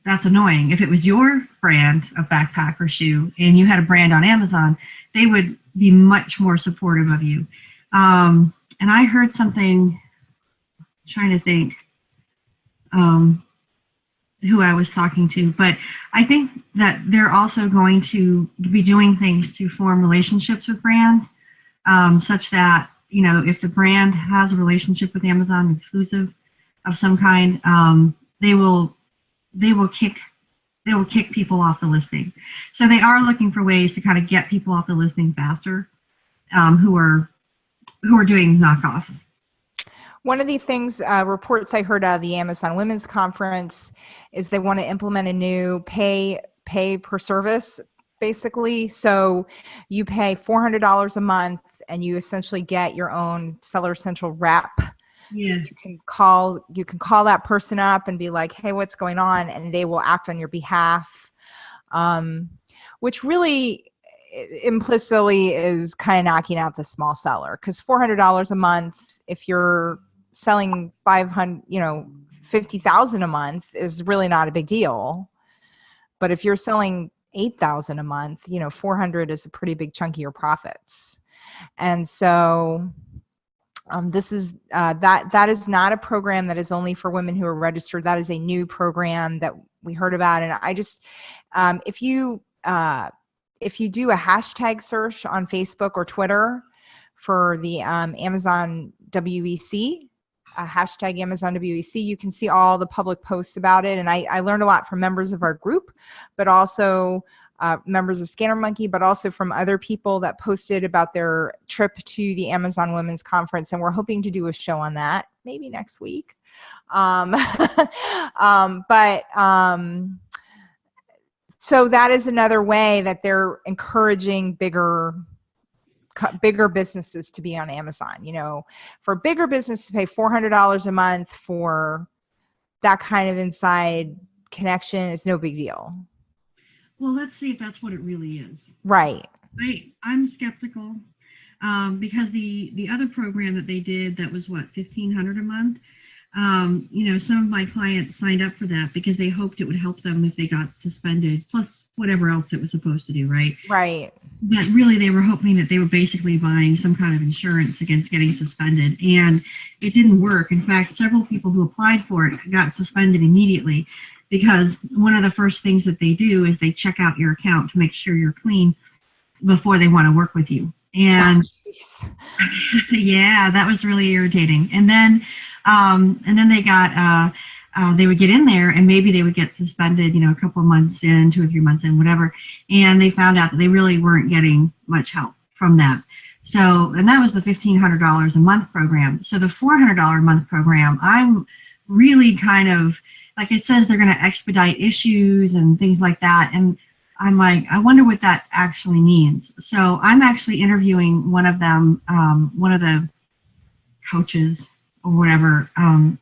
that's annoying. If it was your brand of backpack or shoe and you had a brand on Amazon, they would be much more supportive of you. And I heard something, trying to think who I was talking to, but I think that they're also going to be doing things to form relationships with brands, such that, if the brand has a relationship with Amazon, exclusive of some kind, they will kick people off the listing. So they are looking for ways to kind of get people off the listing faster, who are doing knockoffs. One of the things, reports I heard out of the Amazon Women's Conference, is they want to implement a new pay per service basically. So you pay $400 a month and you essentially get your own Seller Central rep. Yeah. You can call that person up and be like, hey, what's going on? And they will act on your behalf, which really implicitly is kind of knocking out the small seller, because $400 a month, if you're selling 50,000 a month, is really not a big deal. But if you're selling 8,000 a month, 400 is a pretty big chunk of your profits. And so this is that is not a program that is only for women who are registered. That is a new program that we heard about. And I just, if you do a hashtag search on Facebook or Twitter for the Amazon WEC, hashtag Amazon WEC, you can see all the public posts about it. And I learned a lot from members of our group, but also members of Scanner Monkey, but also from other people that posted about their trip to the Amazon Women's Conference. And we're hoping to do a show on that maybe next week. So that is another way that they're encouraging bigger businesses to be on Amazon. For bigger business to pay $400 a month for that kind of inside connection is no big deal. Well, let's see if that's what it really is. Right. I'm skeptical because the other program that they did that was $1,500 a month. Some of my clients signed up for that because they hoped it would help them if they got suspended, plus whatever else it was supposed to do, right? Right. But really, they were hoping that they were basically buying some kind of insurance against getting suspended, and it didn't work. In fact, several people who applied for it got suspended immediately because one of the first things that they do is they check out your account to make sure you're clean before they want to work with you. And yeah, that was really irritating. And then they got, they would get in there and maybe they would get suspended, a couple of months in, 2 or 3 months in, whatever. And they found out that they really weren't getting much help from that. So, and that was the $1,500 a month program. So the $400 a month program, I'm really kind of, like it says they're going to expedite issues and things like that. And I'm like, I wonder what that actually means. So I'm actually interviewing one of them, one of the coaches or whatever,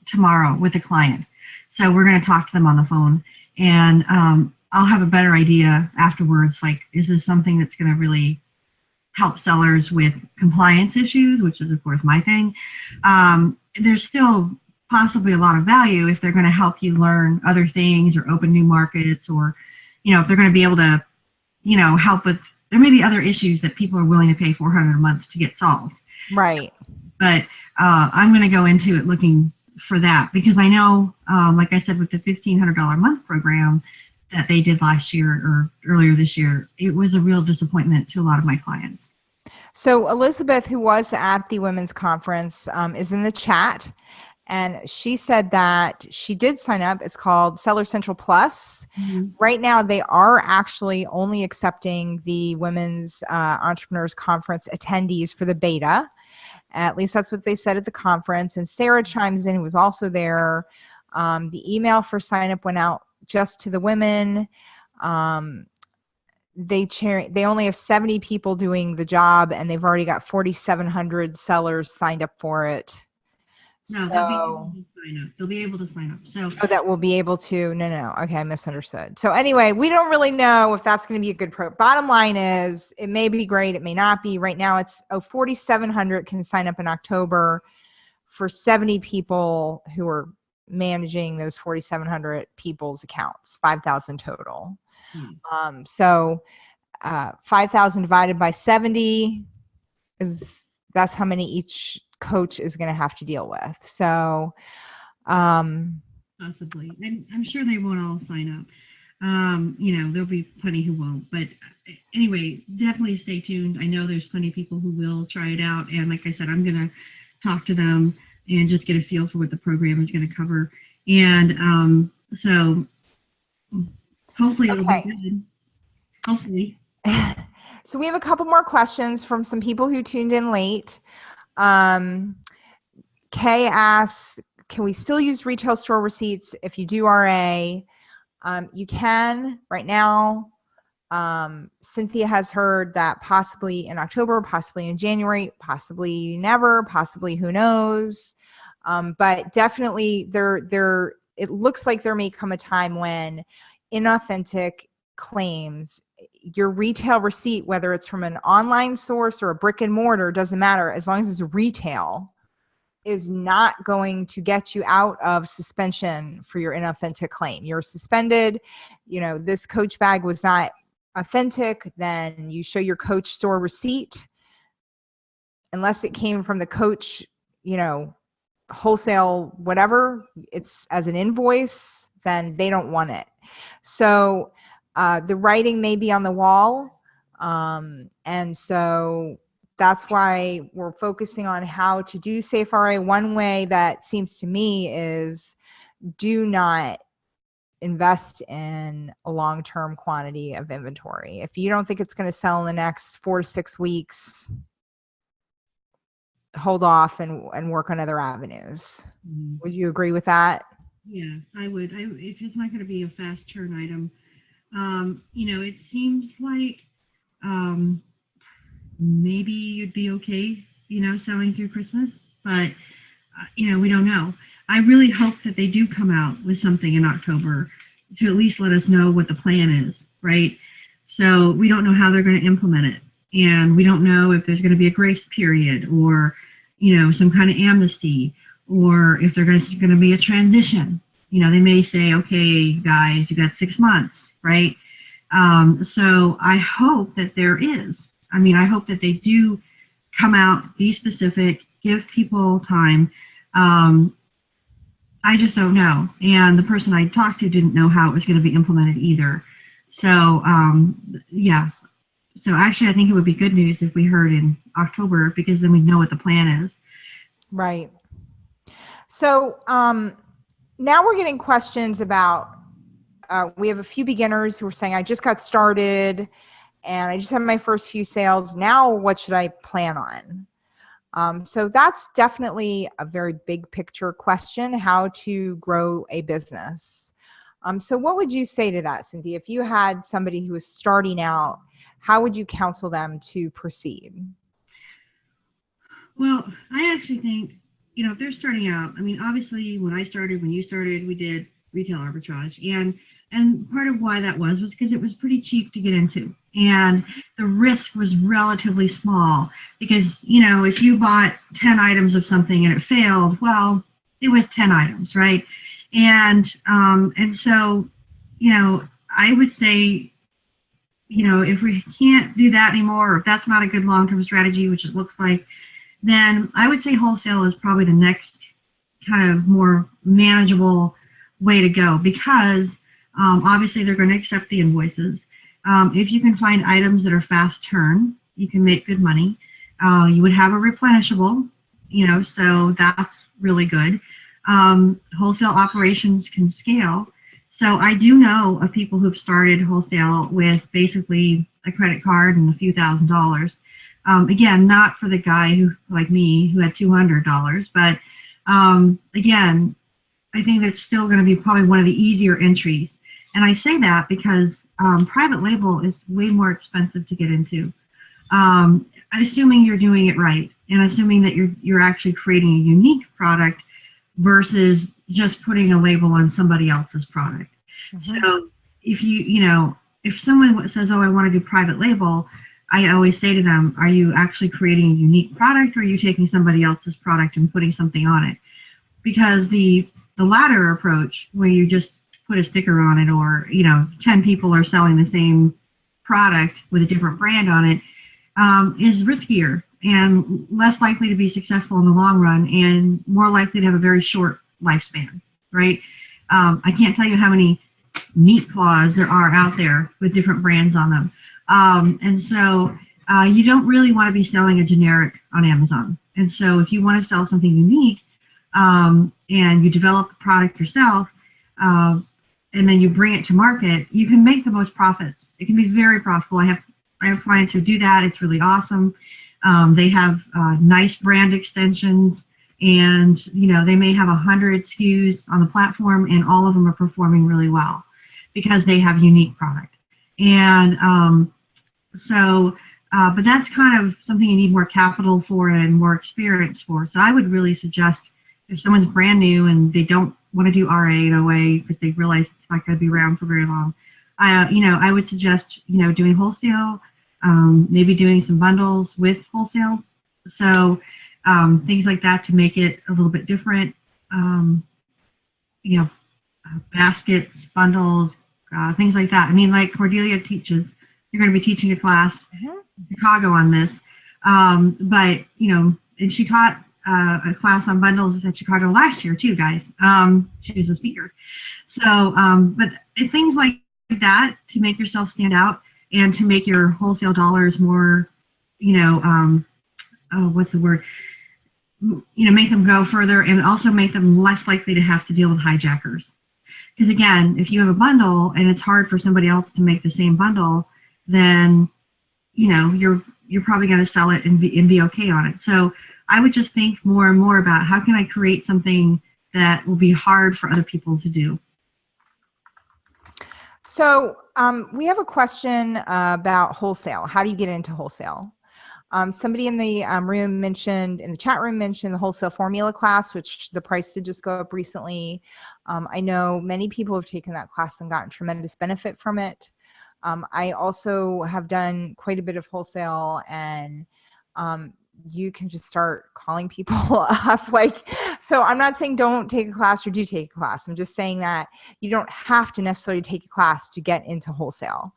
tomorrow with a client. So we're going to talk to them on the phone, and I'll have a better idea afterwards, like, is this something that's going to really help sellers with compliance issues, which is, of course, my thing. There's still possibly a lot of value if they're going to help you learn other things or open new markets, or, if they're going to be able to, help with, there may be other issues that people are willing to pay $400 a month to get solved. Right. But I'm going to go into it looking for that, because I know, like I said, with the $1,500 a month program that they did last year or earlier this year, it was a real disappointment to a lot of my clients. So Elizabeth, who was at the women's conference, is in the chat. And she said that she did sign up. It's called Seller Central Plus. Mm-hmm. Right now, they are actually only accepting the Women's Entrepreneurs Conference attendees for the beta. At least that's what they said at the conference. And Sarah chimes in, who was also there. The email for sign up went out just to the women. They only have 70 people doing the job, and they've already got 4,700 sellers signed up for it. No, they'll be able to sign up. So that will be able to. No. Okay, I misunderstood. So anyway, we don't really know if that's going to be a good Bottom line is, it may be great, it may not be. Right now, it's 4,700 can sign up in October for 70 people who are managing those 4,700 people's accounts, 5,000 total. So 5,000 divided by 70 that's how many each coach is going to have to deal with. So possibly, and I'm sure they won't all sign up. There'll be plenty who won't, but anyway, definitely stay tuned. I know there's plenty of people who will try it out, and like I said, I'm going to talk to them and just get a feel for what the program is going to cover. And so hopefully it'll be good. Hopefully. So we have a couple more questions from some people who tuned in late. Kay asks, can we still use retail store receipts if you do RA? You can right now. Cynthia has heard that possibly in October, possibly in January, possibly never, possibly who knows. But definitely it looks like there may come a time when inauthentic claims, your retail receipt, whether it's from an online source or a brick and mortar, doesn't matter, as long as it's retail, is not going to get you out of suspension for your inauthentic claim. You're suspended. This Coach bag was not authentic. Then you show your Coach store receipt, unless it came from the Coach, wholesale, whatever, it's as an invoice, then they don't want it. So the writing may be on the wall. And so that's why we're focusing on how to do Safe RA. One way that seems to me is, do not invest in a long-term quantity of inventory. If you don't think it's going to sell in the next 4 to 6 weeks, hold off and work on other avenues. Would you agree with that? Yeah, I would. If it's not going to be a fast turn item, it seems like maybe you'd be okay, selling through Christmas, but we don't know. I really hope that they do come out with something in October to at least let us know what the plan is, right? So we don't know how they're going to implement it. And we don't know if there's going to be a grace period or, some kind of amnesty, or if there's going to be a transition. They may say, okay, guys, you got 6 months, right? So I hope that there is. I hope that they do come out, be specific, give people time. I just don't know. And the person I talked to didn't know how it was going to be implemented either. So, yeah. So actually, I think it would be good news if we heard in October, because then we know what the plan is. Right. So now we're getting questions about, we have a few beginners who are saying, I just got started and I just have my first few sales. Now, what should I plan on? So that's definitely a very big picture question, how to grow a business. So what would you say to that, Cynthia? If you had somebody who was starting out, how would you counsel them to proceed? Well, I actually think, if they're starting out, obviously when you started, we did retail arbitrage. And part of why that was because it was pretty cheap to get into. And the risk was relatively small because, if you bought 10 items of something and it failed, well, it was 10 items, right? And so, I would say, if we can't do that anymore, or if that's not a good long-term strategy, which it looks like, then I would say wholesale is probably the next kind of more manageable way to go, because obviously they're going to accept the invoices. If you can find items that are fast turn, you can make good money. You would have a replenishable, so that's really good. Wholesale operations can scale. So I do know of people who've started wholesale with basically a credit card and a few $1,000s. Again, not for the guy who, like me, who had $200, but again, I think that's still going to be probably one of the easier entries. And I say that because private label is way more expensive to get into. Assuming you're doing it right, and assuming that you're actually creating a unique product versus just putting a label on somebody else's product. Mm-hmm. So if someone says, oh, I want to do private label, I always say to them, are you actually creating a unique product, or are you taking somebody else's product and putting something on it? Because the latter approach, where you just put a sticker on it, or 10 people are selling the same product with a different brand on it, is riskier and less likely to be successful in the long run, and more likely to have a very short lifespan, right? I can't tell you how many meat claws there are out there with different brands on them. And so you don't really want to be selling a generic on Amazon. And so if you want to sell something unique, and you develop the product yourself, and then you bring it to market, you can make the most profits. It can be very profitable. I have clients who do that. It's really awesome. They have nice brand extensions, and they may have 100 SKUs on the platform, and all of them are performing really well because they have unique product. And but that's kind of something you need more capital for and more experience for. So I would really suggest if someone's brand new and they don't want to do RA and OA because they realize it's not going to be around for very long, I would suggest, doing wholesale, maybe doing some bundles with wholesale. So things like that to make it a little bit different. You know, baskets, bundles, things like that. I mean, like Cordelia teaches, you're going to be teaching a class in Chicago on this. But, and she taught a class on bundles at Chicago last year too, guys. She was a speaker. So, but things like that to make yourself stand out and to make your wholesale dollars more, what's the word? Make them go further and also make them less likely to have to deal with hijackers. Because again, if you have a bundle and it's hard for somebody else to make the same bundle, then you're probably going to sell it and be okay on it. So I would just think more and more about how can I create something that will be hard for other people to do. So we have a question about wholesale. How do you get into wholesale? Somebody in the chat room mentioned the wholesale formula class, which the price did just go up recently. I know many people have taken that class and gotten tremendous benefit from it. I also have done quite a bit of wholesale, and you can just start calling people up. So I'm not saying don't take a class or do take a class. I'm just saying that you don't have to necessarily take a class to get into wholesale.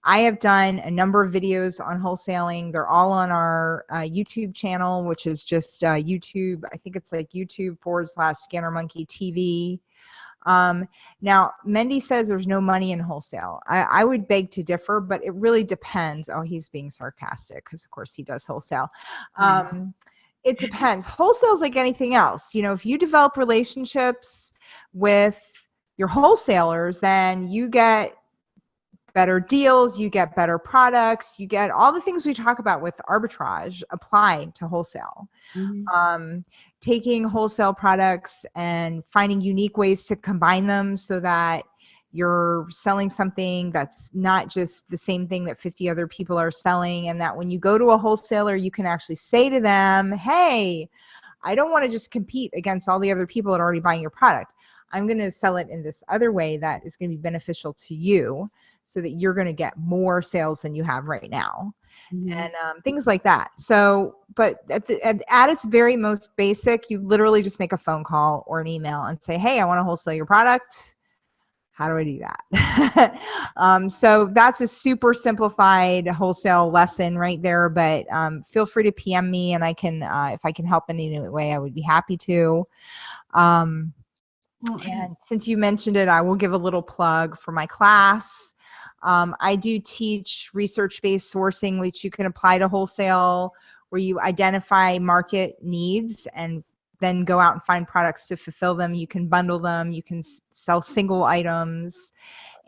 I have done a number of videos on wholesaling. They're all on our YouTube channel, which is just YouTube. I think it's like YouTube/Scanner Monkey TV. Now, Mendy says there's no money in wholesale. I would beg to differ, but it really depends. Oh, he's being sarcastic because, of course, he does wholesale. It depends. Wholesale is like anything else. If you develop relationships with your wholesalers, then you get better deals, you get better products, you get all the things we talk about with arbitrage apply to wholesale. Taking wholesale products and finding unique ways to combine them so that you're selling something that's not just the same thing that 50 other people are selling, and that when you go to a wholesaler, you can actually say to them, hey, I don't want to just compete against all the other people that are already buying your product. I'm going to sell it in this other way that is going to be beneficial to you, so that you're going to get more sales than you have right now. And things like that. So, but at its very most basic, you literally just make a phone call or an email and say, hey, I want to wholesale your product. How do I do that? So that's a super simplified wholesale lesson right there, but feel free to PM me, and I can, if I can help in any way, I would be happy to. And since you mentioned it, I will give a little plug for my class. I do teach research-based sourcing, which you can apply to wholesale, where you identify market needs and then go out and find products to fulfill them. You can bundle them. You can sell single items.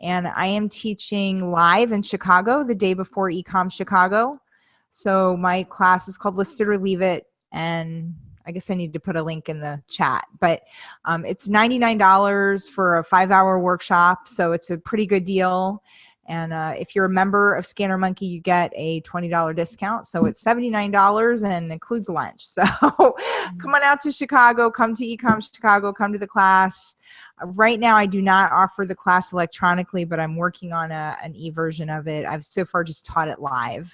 And I am teaching live in Chicago the day before Ecom Chicago. So my class is called List It or Leave It. And I guess I need to put a link in the chat, but it's $99 for a 5-hour workshop. So it's a pretty good deal. And if you're a member of Scanner Monkey, you get a $20 discount. So it's $79 and includes lunch. So come on out to Chicago, come to Ecom Chicago, come to the class. Right now, I do not offer the class electronically, but I'm working on an e-version of it. I've so far just taught it live,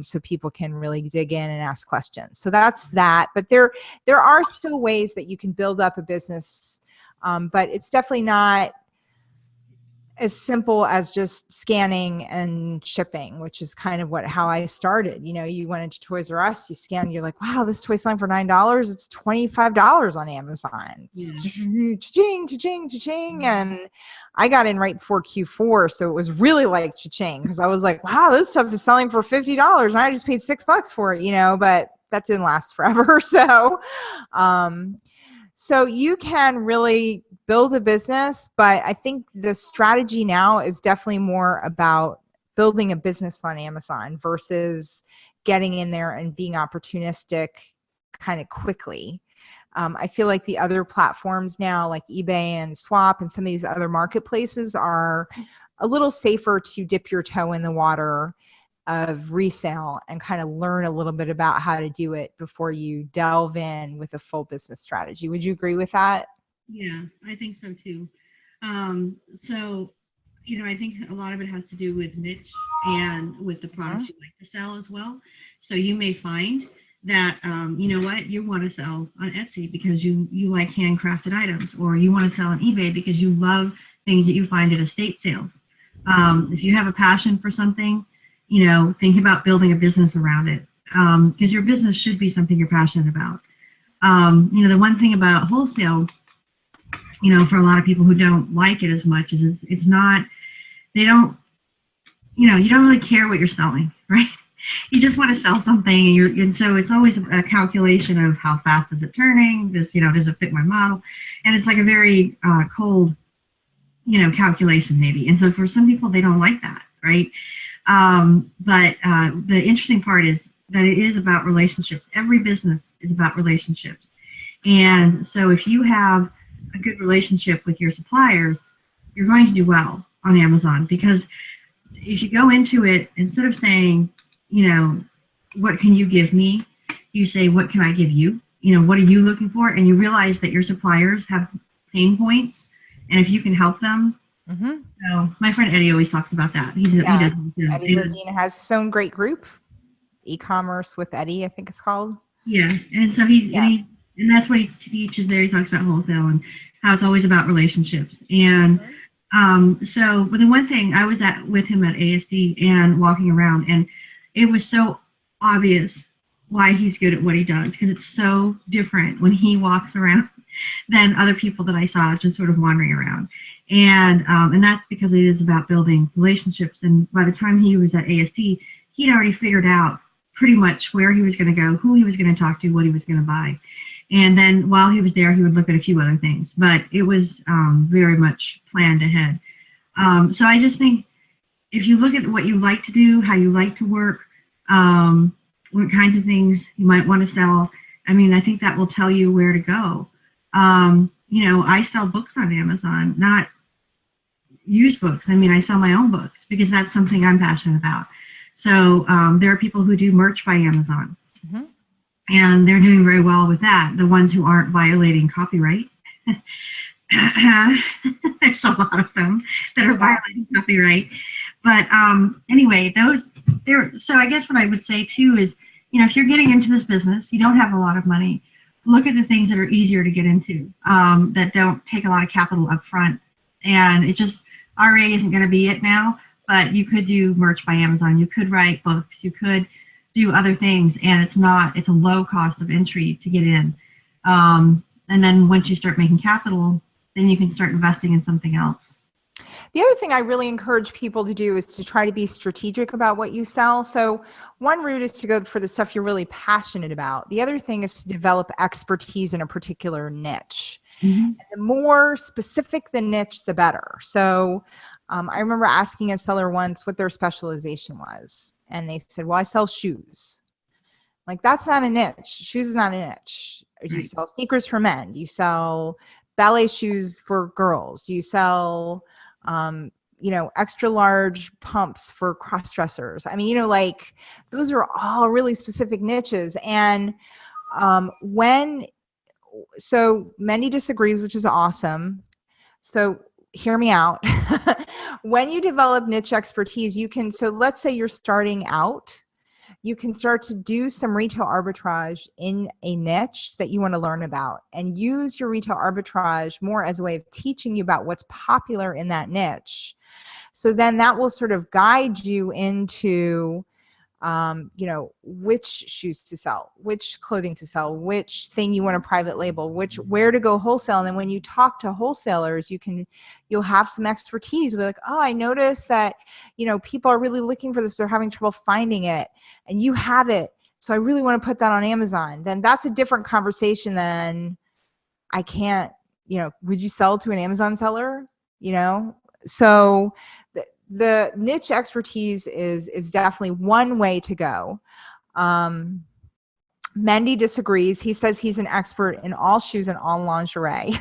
so people can really dig in and ask questions. So that's that. But there are still ways that you can build up a business, but it's definitely not as simple as just scanning and shipping, which is kind of how I started. You went into Toys R Us, you scan, you're like, wow, this toy selling for $9. It's $25 on Amazon. Cha-ching, cha-ching, cha-ching. And I got in right before Q4, so it was really like cha-ching, because I was like, wow, this stuff is selling for $50 and I just paid $6 for it, but that didn't last forever. So you can really build a business, but I think the strategy now is definitely more about building a business on Amazon versus getting in there and being opportunistic kind of quickly. I feel like the other platforms now, like eBay and Swap and some of these other marketplaces, are a little safer to dip your toe in the water of resale and kind of learn a little bit about how to do it before you delve in with a full business strategy. Would you agree with that? Yeah, I think so too. So, I think a lot of it has to do with niche and with the products you like to sell as well. So you may find that, you want to sell on Etsy because you like handcrafted items, or you want to sell on eBay because you love things that you find at estate sales. If you have a passion for something, think about building a business around it, because your business should be something you're passionate about. The one thing about wholesale, for a lot of people who don't like it as much, is it's not, they don't, you don't really care what you're selling, right? You just want to sell something, and so it's always a calculation of how fast is it turning, does it fit my model? And it's like a very cold, calculation maybe. And so for some people, they don't like that, right? But the interesting part is that it is about relationships. Every business is about relationships. And so if you have a good relationship with your suppliers, you're going to do well on Amazon, because if you go into it, instead of saying, what can you give me? You say, what can I give you? What are you looking for? And you realize that your suppliers have pain points, and if you can help them. So my friend Eddie always talks about that. He does. Eddie Levine has his own great group, e-commerce with Eddie, I think it's called. Yeah, and so and that's what he teaches there. He talks about wholesale and how it's always about relationships. And so, but the one thing, I was with him at ASD and walking around, and it was so obvious why he's good at what he does, because it's so different when he walks around than other people that I saw just sort of wandering around. And that's because it is about building relationships. And by the time he was at ASD, he'd already figured out pretty much where he was going to go, who he was going to talk to, what he was going to buy. And then while he was there, he would look at a few other things. But it was very much planned ahead. So I just think if you look at what you like to do, how you like to work, what kinds of things you might want to sell, I think that will tell you where to go. I sell books on Amazon, not used books. I sell my own books because that's something I'm passionate about. So there are people who do merch by Amazon, and they're doing very well with that. The ones who aren't violating copyright. There's a lot of them that are violating copyright. But anyway, so I guess what I would say too is, if you're getting into this business, you don't have a lot of money, look at the things that are easier to get into, that don't take a lot of capital up front. And it just, RA isn't going to be it now, but you could do merch by Amazon. You could write books. You could do other things. And it's a low cost of entry to get in. And then once you start making capital, then you can start investing in something else. The other thing I really encourage people to do is to try to be strategic about what you sell. So one route is to go for the stuff you're really passionate about. The other thing is to develop expertise in a particular niche. And the more specific the niche, the better. So I remember asking a seller once what their specialization was. And they said, well, I sell shoes. Like, that's not a niche. Shoes is not a niche. Do you sell sneakers for men? Do you sell ballet shoes for girls? Do you sell extra large pumps for cross dressers? Those are all really specific niches. And so Mendy disagrees, which is awesome. So hear me out. When you develop niche expertise, so let's say you're starting out, you can start to do some retail arbitrage in a niche that you want to learn about, and use your retail arbitrage more as a way of teaching you about what's popular in that niche. So then that will sort of guide you into, which shoes to sell, which clothing to sell, which thing you want to private label, where to go wholesale. And then when you talk to wholesalers, you'll have some expertise. We're like, oh, I noticed that, people are really looking for this, but they're having trouble finding it, and you have it. So I really want to put that on Amazon. Then that's a different conversation than I can't, would you sell to an Amazon seller? So the niche expertise is definitely one way to go. Mendy disagrees. He says he's an expert in all shoes and all lingerie.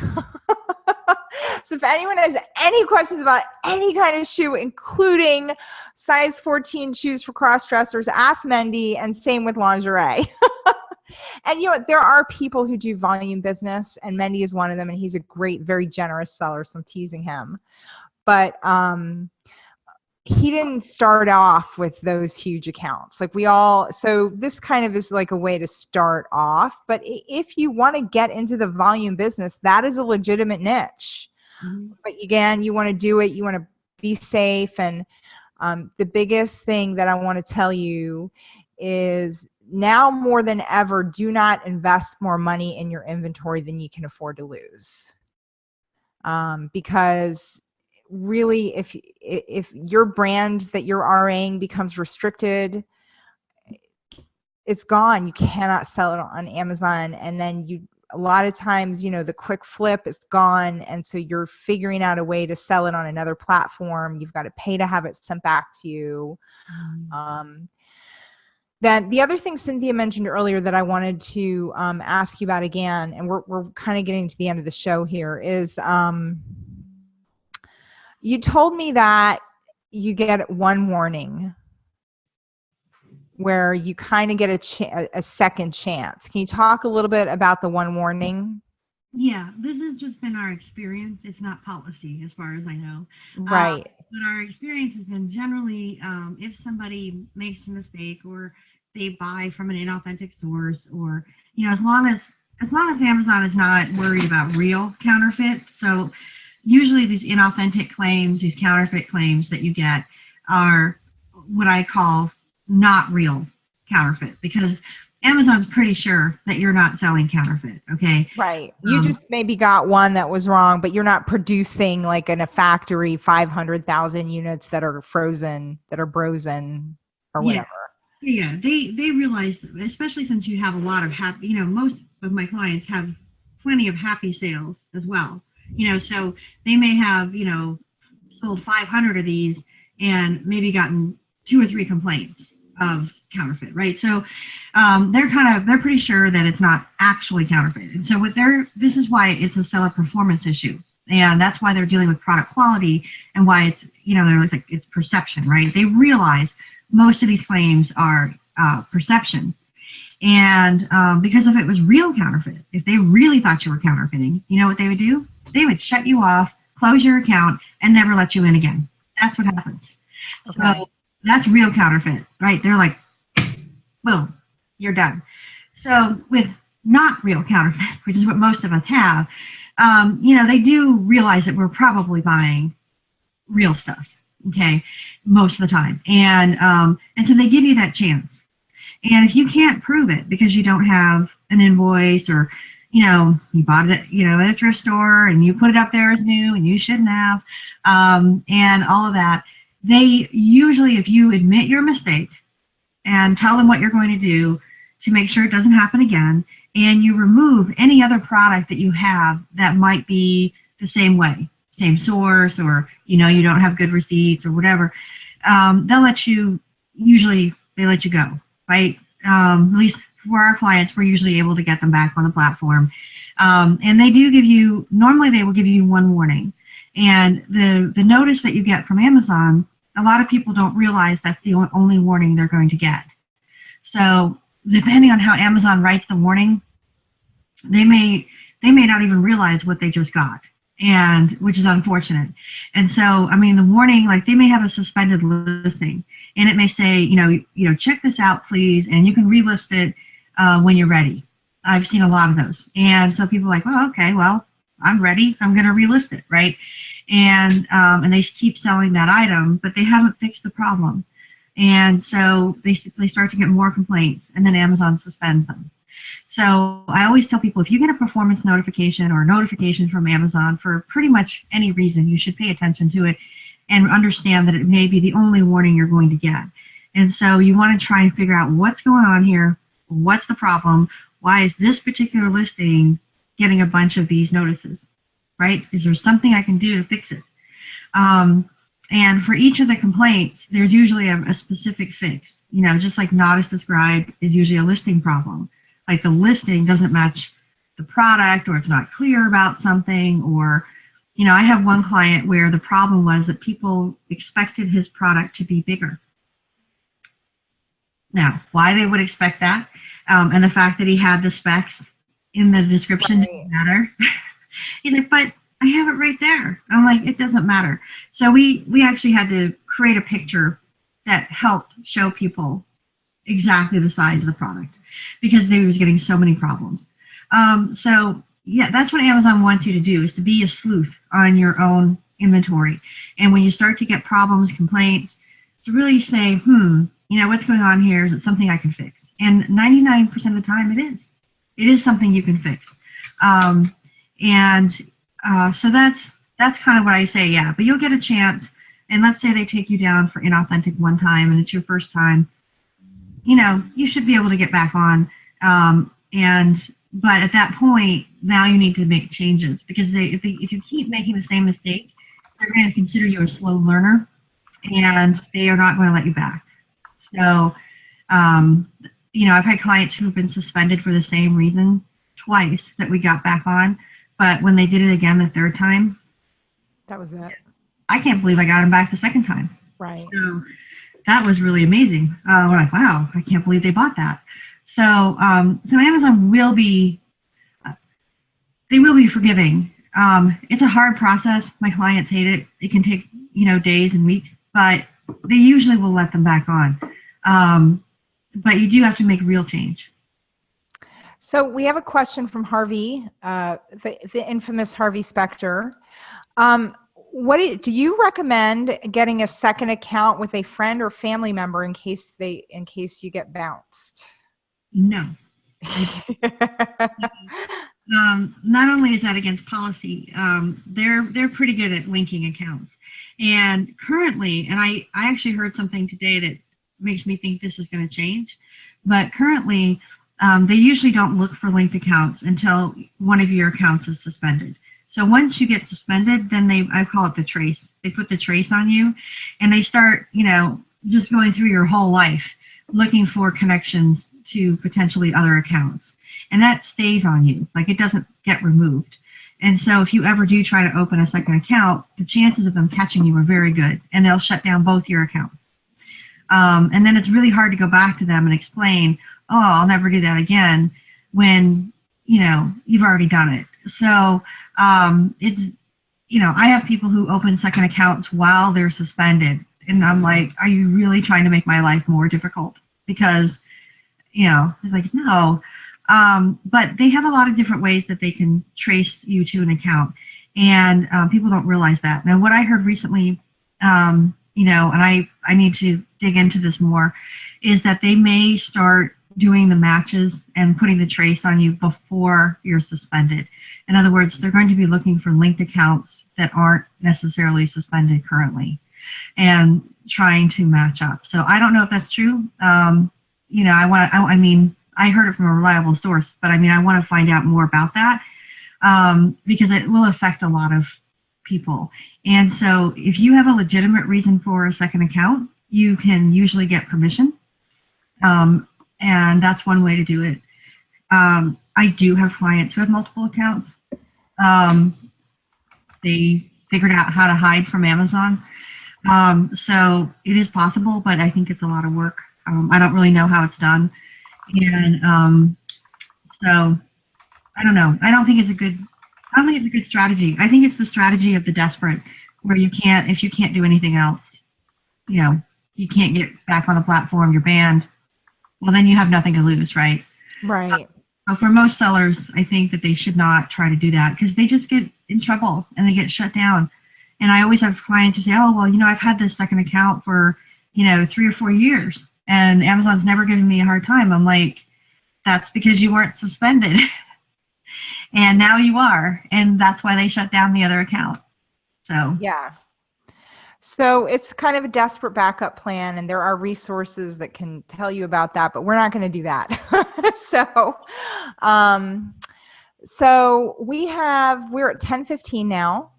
So if anyone has any questions about any kind of shoe, including size 14 shoes for cross-dressers, ask Mendy, and same with lingerie. And you know what? There are people who do volume business, and Mendy is one of them, and he's a great, very generous seller, so I'm teasing him. But he didn't start off with those huge accounts. Like so this kind of is like a way to start off. But if you want to get into the volume business, that is a legitimate niche. Mm-hmm. But again, you want to do it, you want to be safe. And the biggest thing that I want to tell you is now more than ever, do not invest more money in your inventory than you can afford to lose. Because really, if your brand that you're RAing becomes restricted, it's gone. You cannot sell it on Amazon. And then a lot of times, the quick flip is gone. And so you're figuring out a way to sell it on another platform. You've got to pay to have it sent back to you. Then the other thing Cynthia mentioned earlier that I wanted to ask you about again, and we're kind of getting to the end of the show here, is you told me that you get one warning where you kind of get a second chance. Can you talk a little bit about the one warning? Yeah, this has just been our experience. It's not policy as far as I know. Right. But our experience has been generally if somebody makes a mistake or they buy from an inauthentic source, or as long as Amazon is not worried about real counterfeit. So usually these inauthentic claims, these counterfeit claims that you get are what I call not real counterfeit, because Amazon's pretty sure that you're not selling counterfeit, okay? Right. You just maybe got one that was wrong, but you're not producing like in a factory 500,000 units that are frozen, that are brosen or whatever. Yeah, they realize, especially since you have a lot of happy, most of my clients have plenty of happy sales as well. So they may have, sold 500 of these and maybe gotten 2 or 3 complaints of counterfeit, right? So they're pretty sure that it's not actually counterfeit. And so this is why it's a seller performance issue. And that's why they're dealing with product quality, and why it's, they're like, it's perception, right? They realize most of these claims are perception. And because if it was real counterfeit, if they really thought you were counterfeiting, you know what they would do? They would shut you off, close your account, and never let you in again. That's what happens. Okay. So that's real counterfeit, right? They're like, boom, you're done. So with not real counterfeit, which is what most of us have, they do realize that we're probably buying real stuff, okay, most of the time. And so they give you that chance. And if you can't prove it because you don't have an invoice, or you bought it, at a thrift store and you put it up there as new and you shouldn't have, and all of that, they usually, if you admit your mistake and tell them what you're going to do to make sure it doesn't happen again, and you remove any other product that you have that might be the same way, same source, or you don't have good receipts or whatever, they let you go, right? At least for our clients, we're usually able to get them back on the platform. And they do normally they will give you one warning. And the notice that you get from Amazon, a lot of people don't realize that's the only warning they're going to get. So depending on how Amazon writes the warning, they may not even realize what they just got, and which is unfortunate. And so, the warning, like they may have a suspended listing, and it may say, check this out, please, and you can relist it when you're ready. I've seen a lot of those. And so people are like, well, okay, well, I'm ready. I'm going to relist it, right? And they keep selling that item, but they haven't fixed the problem. And so they start to get more complaints, and then Amazon suspends them. So I always tell people, if you get a performance notification or a notification from Amazon for pretty much any reason, you should pay attention to it and understand that it may be the only warning you're going to get. And so you want to try and figure out what's going on here, what's the problem, why is this particular listing getting a bunch of these notices, right? Is there something I can do to fix it? And for each of the complaints, there's usually a specific fix. Just like not as described is usually a listing problem. Like the listing doesn't match the product, or it's not clear about something, or You know, I have one client where the problem was that people expected his product to be bigger. Now, why they would expect that, and the fact that he had the specs in the description didn't matter. He's like, but I have it right there. I'm like, it doesn't matter. So we actually had to create a picture that helped show people exactly the size of the product because they was getting so many problems. So yeah, that's what Amazon wants you to do, is to be a sleuth on your own inventory. And when you start to get problems, complaints, to really say, you know, what's going on here? Is it something I can fix? And 99% of the time it is. It is something you can fix. So that's kind of what I say, yeah. But you'll get a chance, and let's say they take you down for inauthentic one time and it's your first time, you know, you should be able to get back on. But at that point, now you need to make changes, because if you keep making the same mistake, they're going to consider you a slow learner, and they are not going to let you back. So, you know, I've had clients who have been suspended for the same reason twice that we got back on, but when they did it again the third time, that was it. I can't believe I got them back the second time. Right. So that was really amazing. We're like, wow, I can't believe they bought that. So, so Amazon will be, they will be forgiving. It's a hard process. My clients hate it. It can take, you know, days and weeks, but they usually will let them back on. But you do have to make real change. So we have a question from Harvey, the infamous Harvey Specter. Do you recommend getting a second account with a friend or family member in case you get bounced? No. Not only is that against policy, they're pretty good at linking accounts. And currently, and I actually heard something today that makes me think this is going to change, but currently they usually don't look for linked accounts until one of your accounts is suspended. So once you get suspended, then I call it the trace. They put the trace on you, and they start, you know, just going through your whole life, looking for connections to potentially other accounts. And that stays on you, like it doesn't get removed. And so if you ever do try to open a second account, the chances of them catching you are very good, and they'll shut down both your accounts. And then it's really hard to go back to them and explain, oh, I'll never do that again, when, you know, you've already done it. So it's, you know, I have people who open second accounts while they're suspended, and I'm like, are you really trying to make my life more difficult? Because, you know, it's like, no. But they have a lot of different ways that they can trace you to an account, and people don't realize that. Now, what I heard recently, you know, and I need to dig into this more, is that they may start doing the matches and putting the trace on you before you're suspended. In other words, they're going to be looking for linked accounts that aren't necessarily suspended currently and trying to match up. So I don't know if that's true. You know, I mean, I heard it from a reliable source, but I mean, I want to find out more about that, because it will affect a lot of people. And so if you have a legitimate reason for a second account, you can usually get permission. And that's one way to do it. I do have clients who have multiple accounts. They figured out how to hide from Amazon. So it is possible, but I think it's a lot of work. I don't really know how it's done. And so I don't know. I don't think it's a good strategy. I think it's the strategy of the desperate, where if you can't do anything else, you know, you can't get back on the platform, you're banned. Well, then you have nothing to lose, right? Right. But for most sellers, I think that they should not try to do that, because they just get in trouble and they get shut down. And I always have clients who say, oh, well, you know, I've had this second account for, you know, 3 or 4 years, and Amazon's never given me a hard time. I'm like, that's because you weren't suspended. And now you are. And that's why they shut down the other account. So, yeah. So it's kind of a desperate backup plan, and there are resources that can tell you about that, but we're not going to do that. So we're at 10:15 now,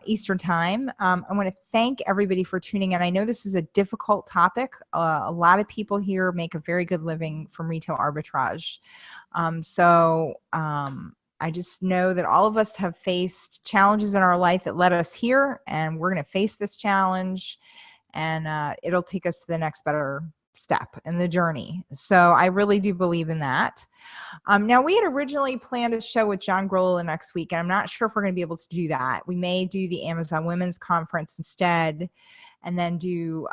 Eastern time. I want to thank everybody for tuning in. I know this is a difficult topic. A lot of people here make a very good living from retail arbitrage. I just know that all of us have faced challenges in our life that led us here, and we're going to face this challenge, and it'll take us to the next better step in the journey. So I really do believe in that. Now, we had originally planned a show with John Grola next week, and I'm not sure if we're going to be able to do that. We may do the Amazon Women's Conference instead, and then do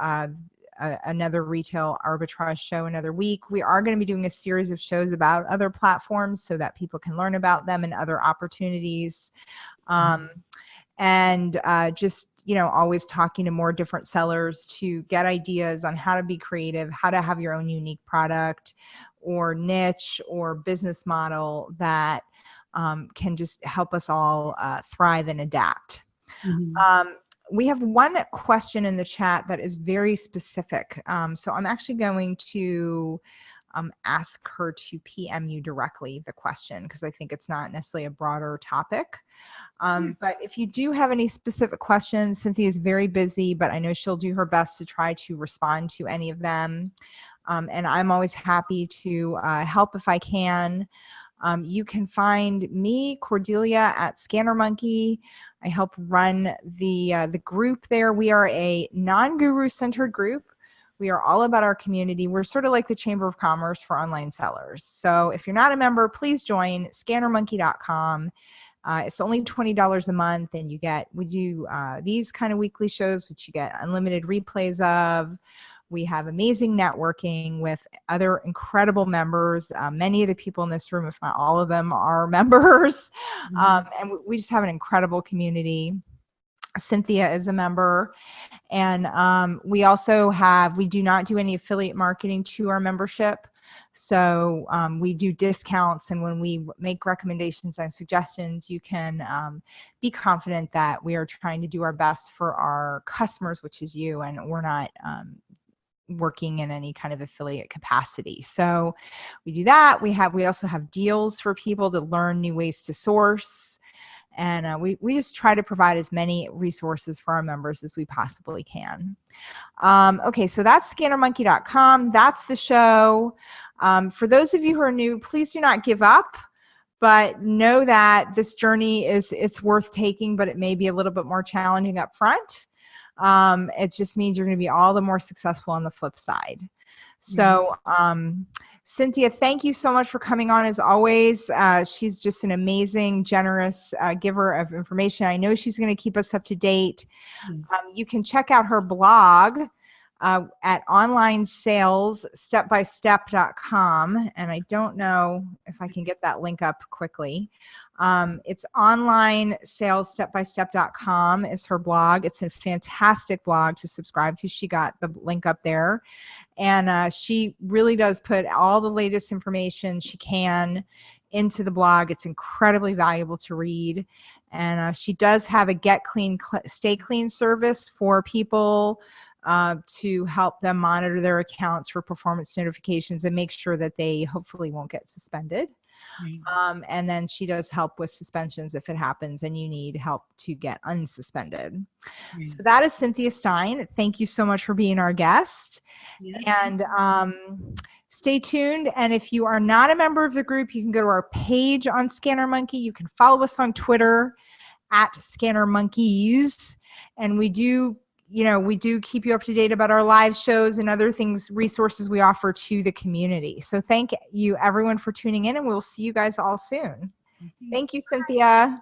another retail arbitrage show another week. We are going to be doing a series of shows about other platforms so that people can learn about them and other opportunities. And just, you know, always talking to more different sellers to get ideas on how to be creative, how to have your own unique product or niche or business model that can just help us all thrive and adapt. We have one question in the chat that is very specific. So I'm actually going to ask her to PM you directly the question, because I think it's not necessarily a broader topic. But if you do have any specific questions, Cynthia is very busy, but I know she'll do her best to try to respond to any of them. And I'm always happy to help if I can. You can find me, Cordelia, at Scanner Monkey. I help run the group there. We are a non-guru centered group. We are all about our community. We're sort of like the Chamber of Commerce for online sellers. So if you're not a member, please join scannermonkey.com. It's only $20 a month, and we do these kind of weekly shows, which you get unlimited replays of. We have amazing networking with other incredible members. Many of the people in this room, if not all of them, are members. And we just have an incredible community. Cynthia is a member. And we do not do any affiliate marketing to our membership. So we do discounts, and when we make recommendations and suggestions, you can be confident that we are trying to do our best for our customers, which is you, and we're not working in any kind of affiliate capacity. So we do that. We also have deals for people to learn new ways to source. And we just try to provide as many resources for our members as we possibly can. Okay, so that's scannermonkey.com. That's the show. For those of you who are new, please do not give up, but know that this journey it's worth taking, but it may be a little bit more challenging up front. It just means you're going to be all the more successful on the flip side. So Cynthia, thank you so much for coming on as always. She's just an amazing, generous giver of information. I know she's going to keep us up to date. You can check out her blog at onlinesalesstepbystep.com. And I don't know if I can get that link up quickly. It's onlinesalesstepbystep.com is her blog. It's a fantastic blog to subscribe to. She got the link up there. And she really does put all the latest information she can into the blog. It's incredibly valuable to read. And she does have a Get Clean, Stay Clean service for people to help them monitor their accounts for performance notifications and make sure that they hopefully won't get suspended. And then she does help with suspensions if it happens and you need help to get unsuspended. So that is Cynthia Stein. Thank you so much for being our guest. And stay tuned. And if you are not a member of the group, you can go to our page on Scanner Monkey. You can follow us on Twitter at Scanner Monkeys. And we do keep you up to date about our live shows and other things, resources we offer to the community. So thank you everyone for tuning in, and we'll see you guys all soon. Thank you, Cynthia.